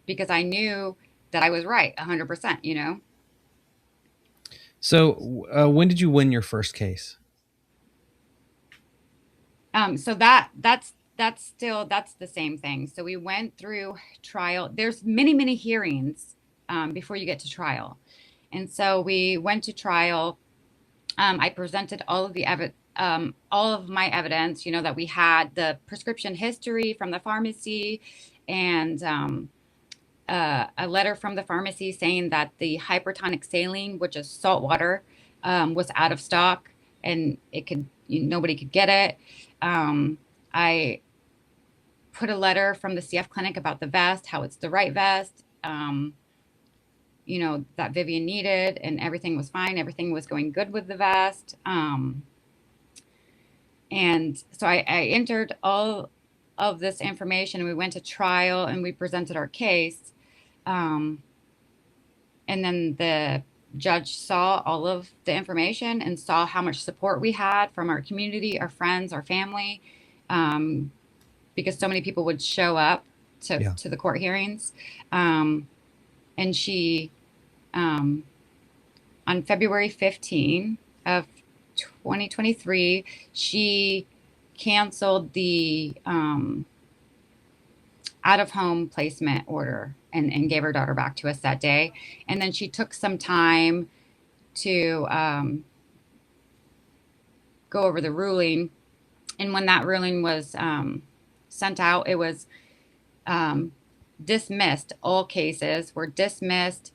because I knew that I was right 100%. You know, So when did you win your first case? so that's still that's the same thing. So we went through trial. There's many hearings before you get to trial, and so we went to trial. I presented all of my evidence. You know that we had the prescription history from the pharmacy, and a letter from the pharmacy saying that the hypertonic saline, which is salt water, was out of stock and nobody could get it. I put a letter from the CF clinic about the vest, how it's the right vest, that Vivian needed, and everything was fine. Everything was going good with the vest. And so I entered all of this information, and we went to trial and we presented our case. And then the judge saw all of the information and saw how much support we had from our community, our friends, our family, because so many people would show up to the court hearings. And she, on February 15 of 2023, she canceled the out-of-home placement order and gave her daughter back to us that day. And then she took some time to go over the ruling. And when that ruling was sent out, it was dismissed. All cases were dismissed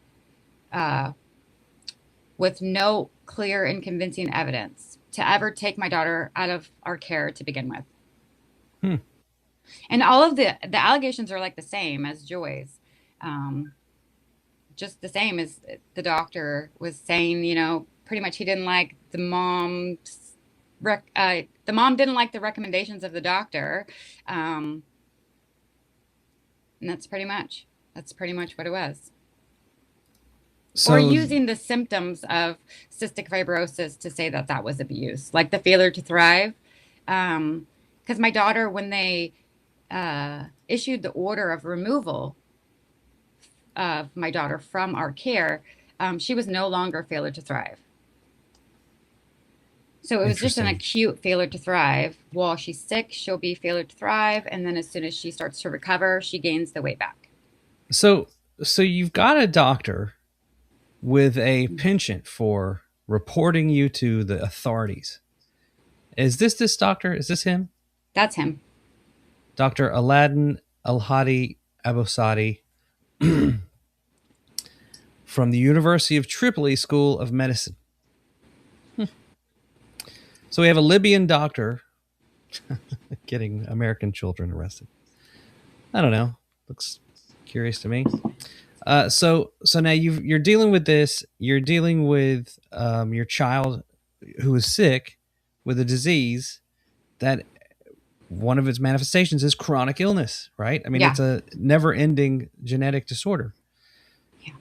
with no clear and convincing evidence to ever take my daughter out of our care to begin with. And all of the allegations are like the same as Joy's. Just the same as the doctor was saying, pretty much he didn't like the mom's, the mom didn't like the recommendations of the doctor. And that's pretty much what it was. So, or using the symptoms of cystic fibrosis to say that was abuse, like the failure to thrive. Because my daughter, when they issued the order of removal of my daughter from our care, she was no longer failure to thrive. So it was just an acute failure to thrive. While she's sick, she'll be failure to thrive. And then as soon as she starts to recover, she gains the weight back. So you've got a doctor with a penchant for reporting you to the authorities. Is this doctor? Is this him? That's him. Dr. Aladdin Al-Hadi Abosadi from the University of Tripoli School of Medicine. So we have a Libyan doctor getting American children arrested. I don't know. Looks curious to me. So now you're dealing with this. You're dealing with your child who is sick with a disease that one of its manifestations is chronic illness, right? I mean, It's a never-ending genetic disorder. Yeah.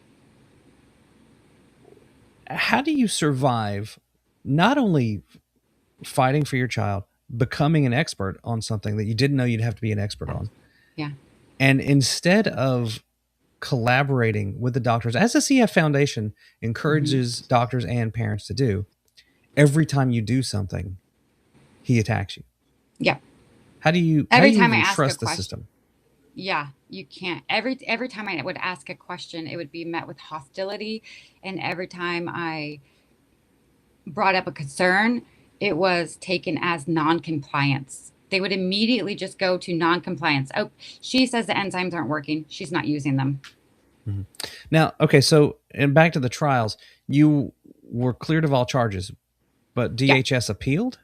How do you survive not only fighting for your child, becoming an expert on something that you didn't know you'd have to be an expert on? Yeah. And instead of collaborating with the doctors, as the CF Foundation encourages doctors and parents to do, every time you do something, he attacks you. Yeah. How do you even trust the system? Yeah, you can't. Every time I would ask a question, it would be met with hostility. And every time I brought up a concern, it was taken as non-compliance. They would immediately just go to non-compliance. Oh, she says the enzymes aren't working. She's not using them. Mm-hmm. Now, okay, so and back to the trials, you were cleared of all charges, but DHS appealed?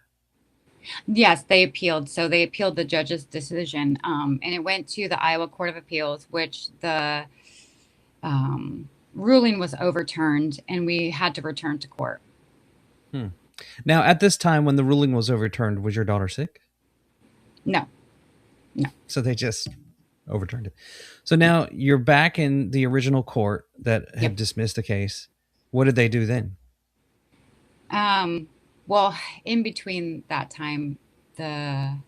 Yes, they appealed. So they appealed the judge's decision, and it went to the Iowa Court of Appeals, which the ruling was overturned, and we had to return to court. Now, at this time when the ruling was overturned, was your daughter sick? No. So they just overturned it. So now you're back in the original court that had dismissed the case. What did they do then? Well, in between that time, the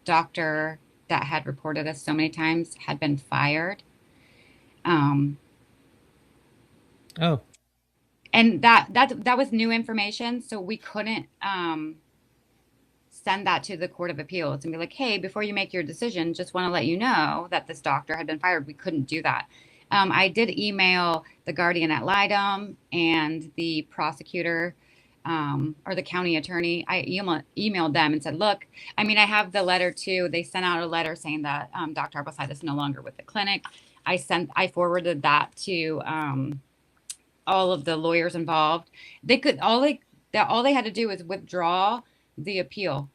doctor that had reported us so many times had been fired. Oh. And that was new information, so we couldn't send that to the Court of Appeals and be like, hey, before you make your decision, just want to let you know that this doctor had been fired. We couldn't do that. I did email the guardian ad litem and the prosecutor or the county attorney. I emailed them and said, look, I mean, I have the letter too. They sent out a letter saying that Dr. Abosadi is no longer with the clinic. I forwarded that to all of the lawyers involved. They could all they had to do was withdraw the appeal.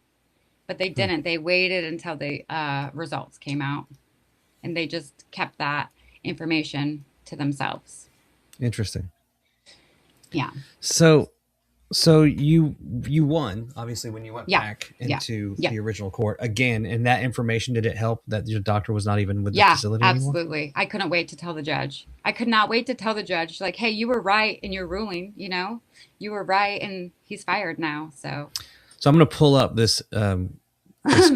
but they didn't. They waited until the results came out, and they just kept that information to themselves. Interesting. Yeah. So you won, obviously, when you went Yeah. back Yeah. into Yeah. the original court again. And that information, did it help that your doctor was not even with the Yeah, facility anymore? absolutely. I couldn't wait to tell the judge. I could not wait to tell the judge, like, hey, you were right in your ruling, you were right, and he's fired now. So So I'm going to pull up this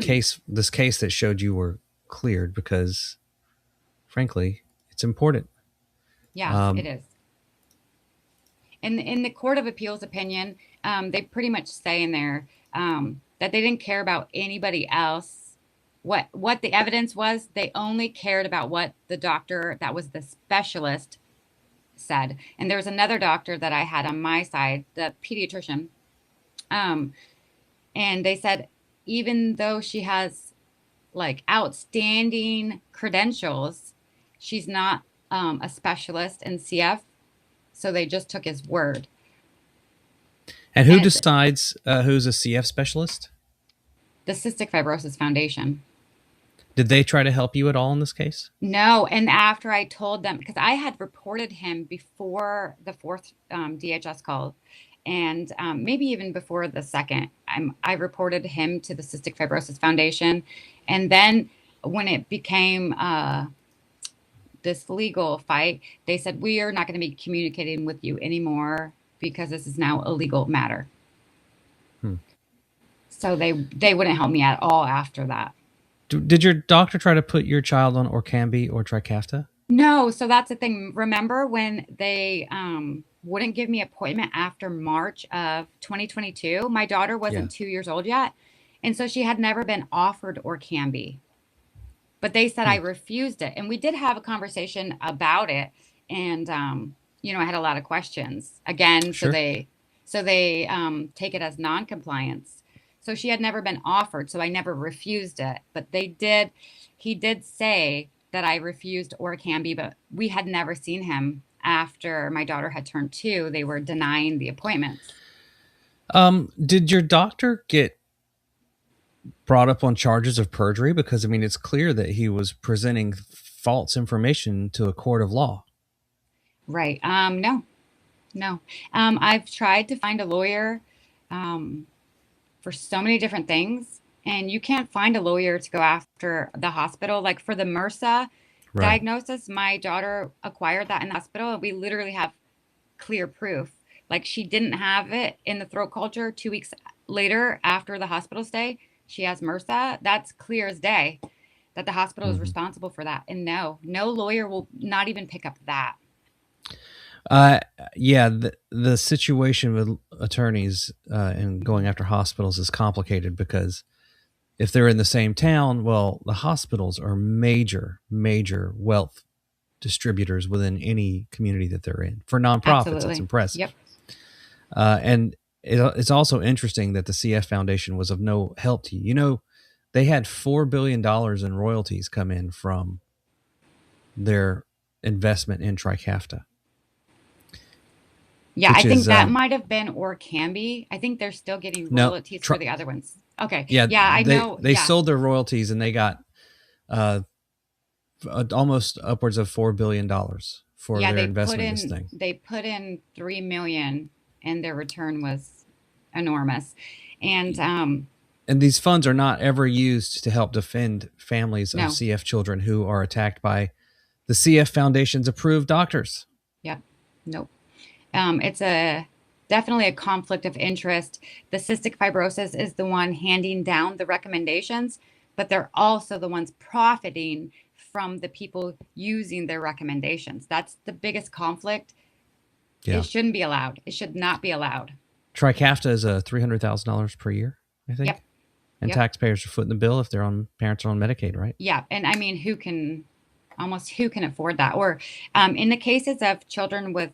case that showed you were cleared because, frankly, it's important. yeah, it is. And in the Court of Appeals opinion, they pretty much say in there that they didn't care about anybody else. What the evidence was, they only cared about what the doctor that was the specialist said. And there was another doctor that I had on my side, the pediatrician, and they said even though she has like outstanding credentials, she's not a specialist in CF. So they just took his word. And who decides who's a CF specialist? The Cystic Fibrosis Foundation. Did they try to help you at all in this case? No. And after I told them, because I had reported him before the fourth DHS call, and maybe even before the second, I reported him to the Cystic Fibrosis Foundation. And then when it became this legal fight, they said, we are not going to be communicating with you anymore because this is now a legal matter. So they wouldn't help me at all after that. Did your doctor try to put your child on Orkambi or Trikafta? No. So that's the thing. Remember when they wouldn't give me appointment after March of 2022? My daughter wasn't 2 years old yet. And so she had never been offered Orkambi. But they said I refused it. And we did have a conversation about it. And, I had a lot of questions. Again, Sure. so they take it as non-compliance. So she had never been offered, so I never refused it. But he did say that I refused Orkambi, but we had never seen him after my daughter had turned 2. They were denying the appointments. Did your doctor get brought up on charges of perjury? Because, I mean, it's clear that he was presenting false information to a court of law. Right. No. I've tried to find a lawyer for so many different things, and you can't find a lawyer to go after the hospital. Like for the MRSA diagnosis, my daughter acquired that in the hospital, and we literally have clear proof. Like she didn't have it in the throat culture 2 weeks later after the hospital stay. She has MRSA. That's clear as day that the hospital is responsible for that. And no lawyer will not even pick up that. The situation with attorneys and going after hospitals is complicated because if they're in the same town, well, the hospitals are major wealth distributors within any community that they're in. For nonprofits, Absolutely. It's impressive. Yep. And it's also interesting that the CF Foundation was of no help to you. They had $4 billion in royalties come in from their investment in Trikafta. Yeah, I think that might have been Orkambi. I think they're still getting royalties for the other ones. Okay. Yeah, I know. They sold their royalties and they got almost upwards of $4 billion for their investment in this thing. They put in $3 million, and their return was enormous. And these funds are not ever used to help defend families of CF children who are attacked by the CF Foundation's approved doctors. Yep. Nope. It's definitely a conflict of interest. The cystic fibrosis is the one handing down the recommendations, but they're also the ones profiting from the people using their recommendations. That's the biggest conflict. Yeah. It shouldn't be allowed. It should not be allowed. Trikafta is $300,000 per year, I think. Yep. And taxpayers are footing the bill if parents are on Medicaid, right? Yeah. And I mean, who can afford that? Or in the cases of children with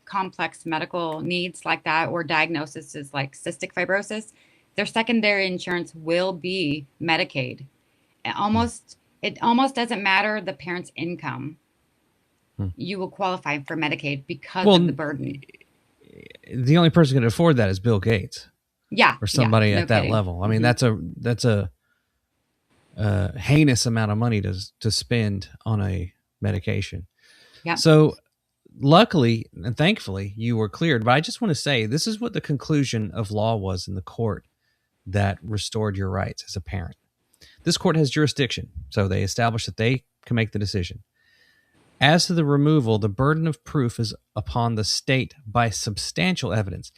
complex medical needs like that, or diagnoses like cystic fibrosis, their secondary insurance will be Medicaid. It almost doesn't matter the parent's income. You will qualify for Medicaid because of the burden. The only person who can afford that is Bill Gates. Yeah, for yeah, somebody no at that kidding. level. I mean, that's a heinous amount of money to spend on a medication. Yep. So luckily and thankfully you were cleared, but I just want to say this is what the conclusion of law was in the court that restored your rights as a parent. This court has jurisdiction, so they established that they can make the decision. As to the removal, the burden of proof is upon the state by substantial evidence.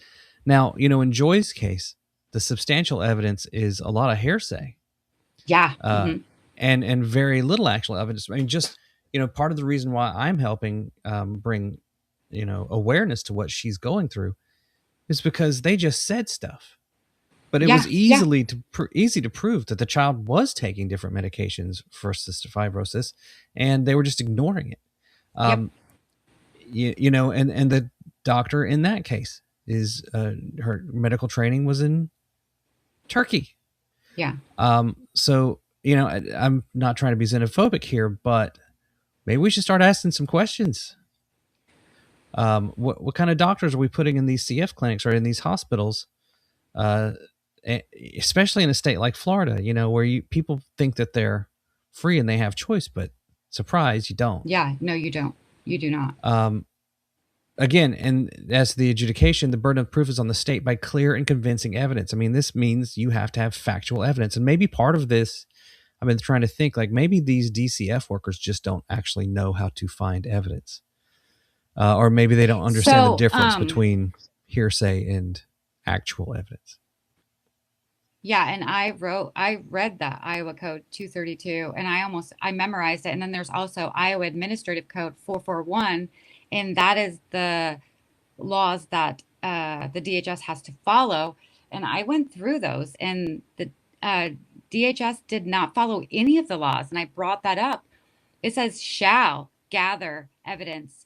Now, in Joy's case, the substantial evidence is a lot of hearsay, Yeah. uh, and very little actual evidence. I mean, just part of the reason why I'm helping bring awareness to what she's going through is because they just said stuff, but it was Yeah. Yeah. easy to prove that the child was taking different medications for cystic fibrosis, and they were just ignoring it. Yep. Um, and the doctor in that case is her medical training was in Turkey. Yeah. So I'm not trying to be xenophobic here, but maybe we should start asking some questions. What kind of doctors are we putting in these CF clinics or in these hospitals? Especially in a state like Florida, where people think that they're free and they have choice, but surprise, you don't. Yeah. No, you don't. You do not. Again, and as the adjudication, the burden of proof is on the state by clear and convincing evidence. I mean, this means you have to have factual evidence. And maybe part of this, I've been trying to think, like maybe these DCF workers just don't actually know how to find evidence. Or maybe they don't understand the difference between hearsay and actual evidence. Yeah, and I read that Iowa Code 232, and I memorized it. And then there's also Iowa Administrative Code 441, and that is the laws that the DHS has to follow. And I went through those, and the DHS did not follow any of the laws. And I brought that up. It says shall gather evidence,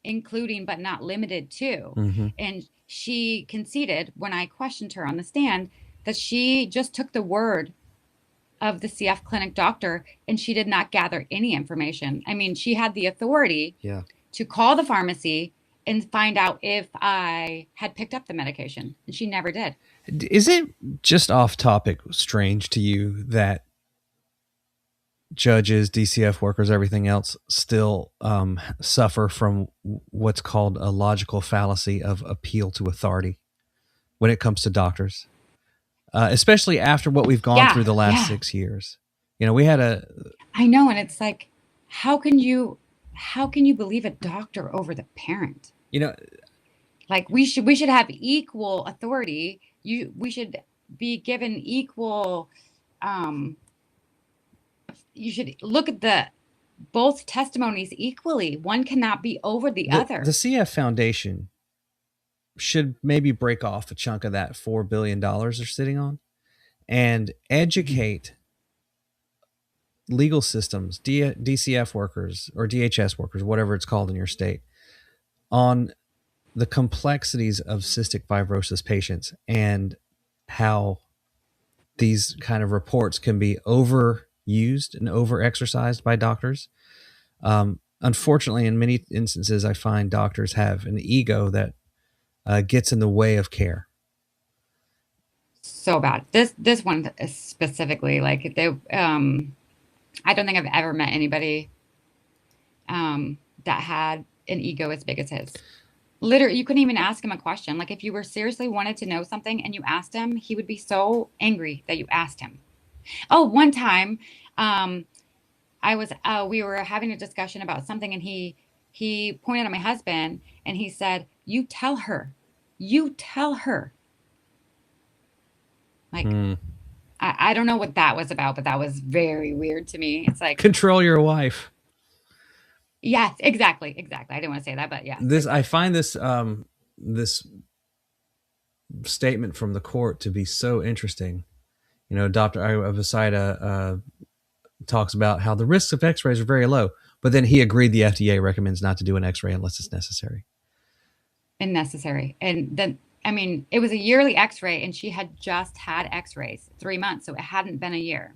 including but not limited to. Mm-hmm. And she conceded when I questioned her on the stand that she just took the word of the CF clinic doctor and she did not gather any information. I mean, she had the authority to call the pharmacy and find out if I had picked up the medication, and she never did. Is it just off topic strange to you that judges, DCF workers, everything else still suffer from what's called a logical fallacy of appeal to authority when it comes to doctors? Especially after what we've gone through the last 6 years. We had I know, and it's like, how can you believe a doctor over the parent? Like we should have equal authority. We should be given equal. You should look at both testimonies equally. One cannot be over the other. The CF Foundation should maybe break off a chunk of that $4 billion they're sitting on and educate legal systems, DCF workers or DHS workers, whatever it's called in your state, on the complexities of cystic fibrosis patients and how these kind of reports can be overused and over-exercised by doctors. Unfortunately, in many instances, I find doctors have an ego that gets in the way of care. So bad. This one specifically, like I don't think I've ever met anybody that had an ego as big as his. Literally, you couldn't even ask him a question. Like if you were seriously wanted to know something and you asked him, he would be so angry that you asked him. Oh, one time, we were having a discussion about something, and he pointed at my husband and he said, "You tell her. Like, I don't know what that was about, but that was very weird to me. It's like, control your wife. Yes, exactly. I didn't want to say that, but yeah. I find this this statement from the court to be so interesting. Dr. Avasida talks about how the risks of X-rays are very low, but then he agreed the FDA recommends not to do an X-ray unless it's necessary. And then, I mean, it was a yearly X-ray, and she had just had X-rays 3 months, so it hadn't been a year.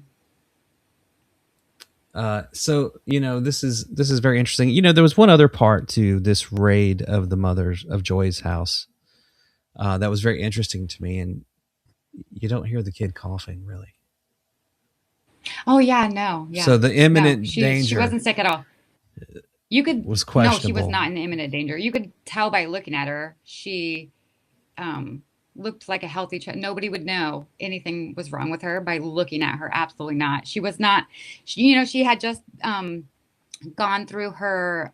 So this is very interesting. There was one other part to this raid of the mothers of Joy's house. that was very interesting to me. And you don't hear the kid coughing really. Oh yeah, no, yeah. So the No, imminent she danger wasn't sick at all. You could was No, she was questionable. not in imminent danger. You could tell by looking at her. She um looked like a healthy child. Nobody would know anything was wrong with her by looking at her. Absolutely not. She was not she had just gone through her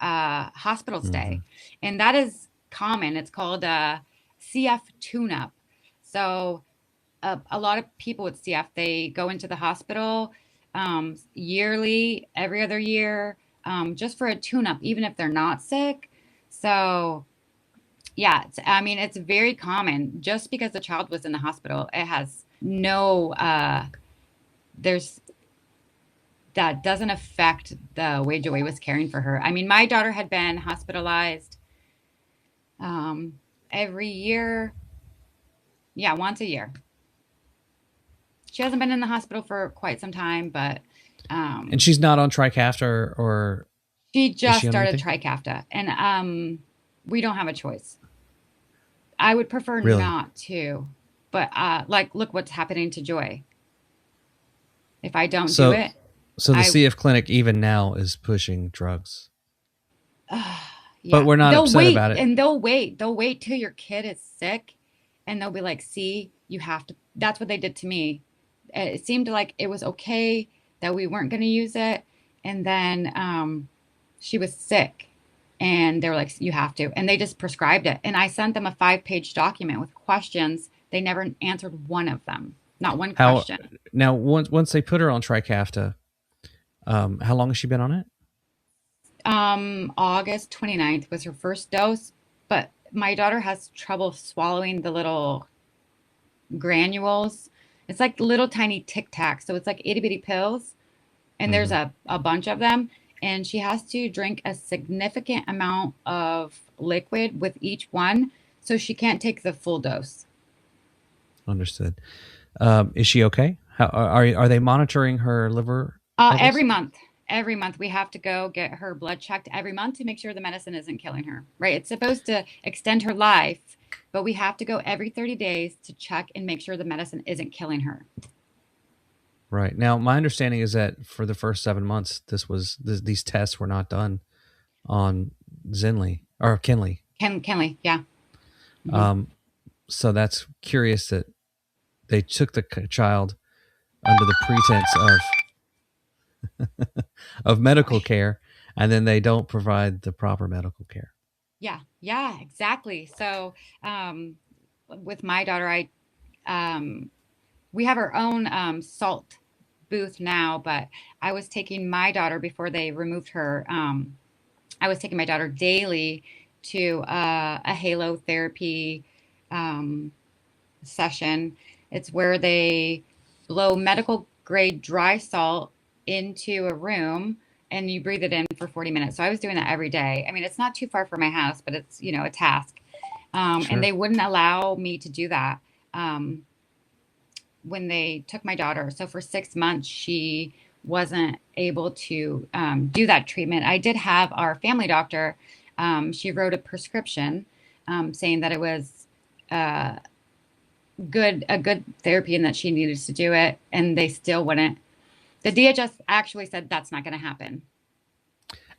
hospital Hmm. stay, and that is common. It's called CF tune-up. So a lot of people with CF, they go into the hospital yearly, every other year, just for a tune-up, even if they're not sick. So yeah, I mean, it's very common. Just because the child was in the hospital, it has no there's that doesn't affect the way Joy was caring for her. I mean, my daughter had been hospitalized um, every year. Yeah, once a year. She hasn't been in the hospital for quite some time, but And um, she's not on Trikafta, or she is just she on started anything? Trikafta, and we don't have a choice. I would prefer Really? not to, but like, look what's happening to Joy. If I don't do So, it, so the I CF clinic even now is pushing drugs, but yeah, we're not upset about it. they'll wait till your kid is sick, and they'll be like, see, you have to. That's what they did to me. It seemed like it was okay that we weren't going to use it, and then she was sick, and they were like, you have to, and they just prescribed it, and I sent them a 5-page document with questions. They never answered one of them, not one How question. now once they put her on Trikafta, how long has she been on it? August 29th was her first dose, but my daughter has trouble swallowing the little granules. It's like little tiny Tic Tacs. So it's like itty bitty pills, and there's Hmm. a bunch of them. And she has to drink a significant amount of liquid with each one. So she can't take the full dose. Understood. Is she okay? How are they monitoring her liver Every levels? month. Every month we have to go get her blood checked every month to make sure the medicine isn't killing her. Right? It's supposed to extend her life, but we have to go every 30 days to check and make sure the medicine isn't killing her. Right. Now, my understanding is that for the first 7 months, these tests were not done on Zinley or Kenlee. Kenlee, yeah. Hmm. Um, so that's curious that they took the child under the pretense of medical care, and then they don't provide the proper medical care. Yeah, yeah, exactly. So, with my daughter, I um, we have our own salt booth now, but I was taking my daughter before they removed her. I was taking my daughter daily to a halo therapy um, session. It's where they blow medical grade dry salt into a room and you breathe it in for 40 minutes. So I was doing that every day. I mean, it's not too far from my house, but it's, a task. And Sure. they wouldn't allow me to do that um, when they took my daughter. So for 6 months, she wasn't able to do that treatment. I did have our family doctor. She wrote a prescription saying that it was uh, a good therapy and that she needed to do it, and they still wouldn't. The DHS actually said that's not going to happen.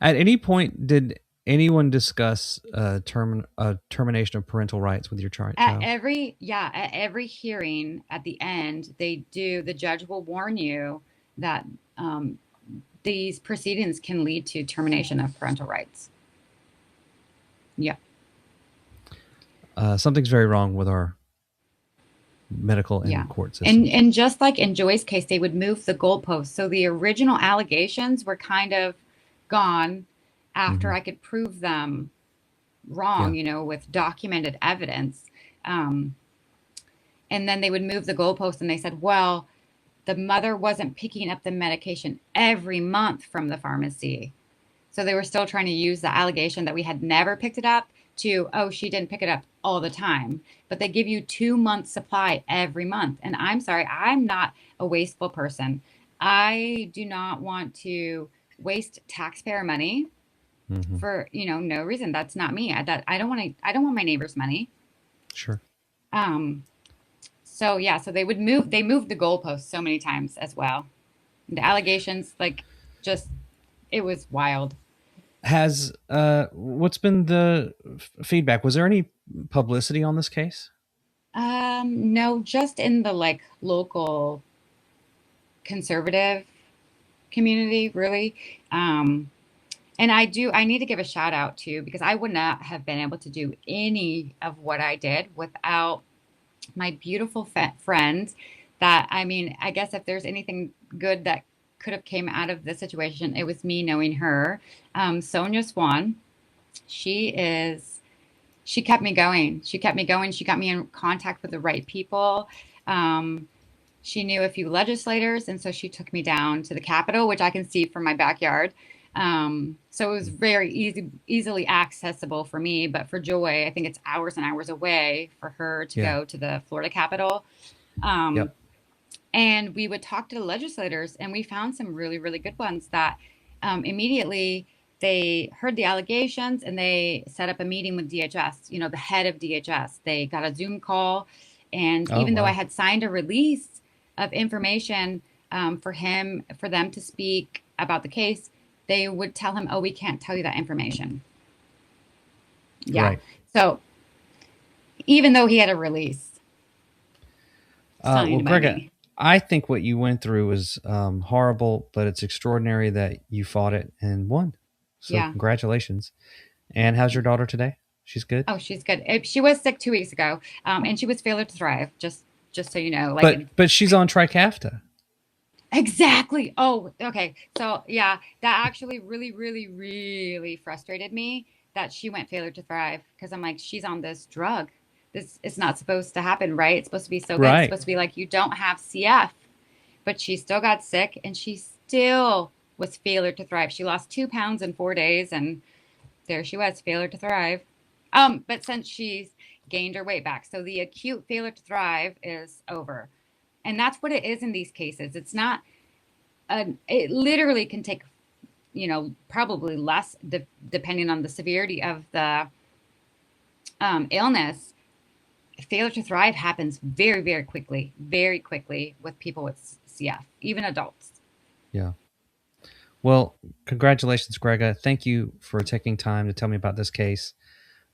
At any point, did anyone discuss termination of parental rights with your child? At every hearing at the end, the judge will warn you that um, these proceedings can lead to termination of parental rights. Yeah. Something's very wrong with our medical Yeah. and court And systems. just like in Joy's case, they would move the goalposts. So the original allegations were kind of gone after Hmm. I could prove them wrong, Yeah. with documented evidence. Um, and then they would move the goalpost and they said, well, the mother wasn't picking up the medication every month from the pharmacy. So they were still trying to use the allegation that we had never picked it up to, oh, she didn't pick it up all the time. But they give you 2 months supply every month. And I'm sorry, I'm not a wasteful person. I do not want to waste taxpayer money Hmm. for, no reason. That's not me. I don't want my neighbor's money. Sure. Um, so they moved the goalposts so many times as well. The allegations, like, just, it was wild. Has what's been the feedback? Was there any publicity on this case? No, just in the like local conservative community, really. Um, and I need to give a shout out to, because I would not have been able to do any of what I did without my beautiful friend. That, I mean, I guess if there's anything good that could have came out of this situation, it was me knowing her. Sonia Swan, she is, she kept me going. She kept me going. She got me in contact with the right people. Um, she knew a few legislators, and so she took me down to the Capitol, which I can see from my backyard. So it was very easily accessible for me. But for Joy, I think it's hours and hours away for her to Yeah. go to the Florida Capitol. Um, Yep. and we would talk to the legislators, and we found some really, really good ones that immediately they heard the allegations and they set up a meeting with DHS, you know, the head of DHS. They got a Zoom call. And Oh even though I wow. had signed a release of information for them to speak about the case, they would tell him, oh, we can't tell you that information. Yeah. Right. So even though he had a release Well, signed by Gregga, me. I think what you went through was horrible, but it's extraordinary that you fought it and won. So Yeah. congratulations. And how's your daughter today? She's good. Oh, she's good. She was sick 2 weeks ago, and she was failure to thrive. Just so you know, like, But she's on Trikafta. exactly. Oh, okay. So yeah, that actually really, really, really frustrated me that she went failure to thrive, because I'm like, she's on this drug. This is not supposed to happen, right? It's supposed to be so good. It's Right. supposed to be like you don't have CF, but she still got sick, and she still was failure to thrive. She lost 2 pounds in 4 days, and there she was, failure to thrive. But since she's gained her weight back, so the acute failure to thrive is over. And that's what it is in these cases. It's not, it literally can take, probably less, depending on the severity of the illness. Failure to thrive happens very quickly with people with CF, even adults. Yeah. Well, congratulations, Gregga. Thank you for taking time to tell me about this case.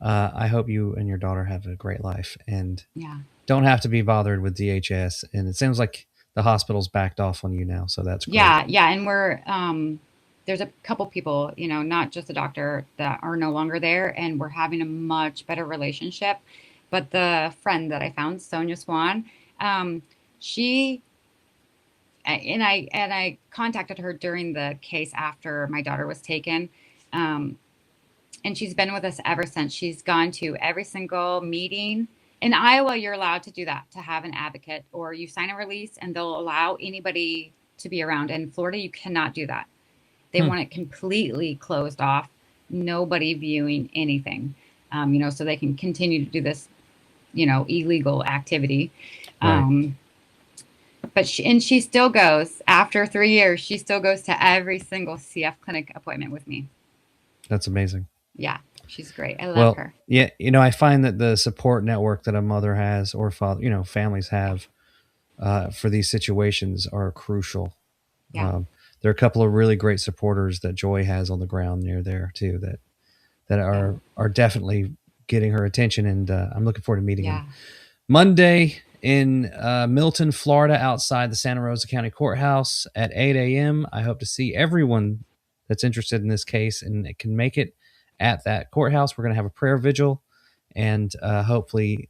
I hope you and your daughter have a great life and Yeah. don't have to be bothered with DHS. And it sounds like the hospital's backed off on you now, so that's great. Yeah. Yeah. And there's a couple people, not just the doctor, that are no longer there, and we're having a much better relationship. But the friend that I found, Sonia Swan, she and I contacted her during the case after my daughter was taken. Um, and she's been with us ever since. She's gone to every single meeting. In Iowa, you're allowed to do that, to have an advocate, or you sign a release and they'll allow anybody to be around. In Florida, you cannot do that. They Hmm. want it completely closed off, nobody viewing anything, so they can continue to do this, illegal activity. Right. Um, but she still goes, after 3 years, she still goes to every single CF clinic appointment with me. That's amazing. Yeah, she's great. I love Well, her. yeah, I find that the support network that a mother has or father, families have for these situations are crucial. Yeah. There are a couple of really great supporters that Joy has on the ground near there too that Yeah. are definitely getting her attention, and I'm looking forward to meeting them Yeah. Monday in Milton, Florida, outside the Santa Rosa County Courthouse at 8 a.m. I hope to see everyone that's interested in this case and it can make it at that courthouse. We're going to have a prayer vigil, and hopefully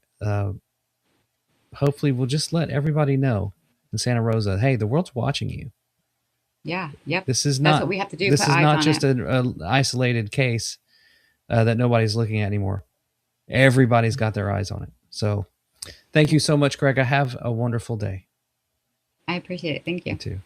we'll just let everybody know in Santa Rosa, hey, the world's watching you. Yeah. Yep. This is That's what not we have to do. this Put is eyes not on just it. an isolated case that nobody's looking at anymore. Everybody's got their eyes on it. So thank you so much, Greg. Have a wonderful day. I appreciate it. Thank You you. too.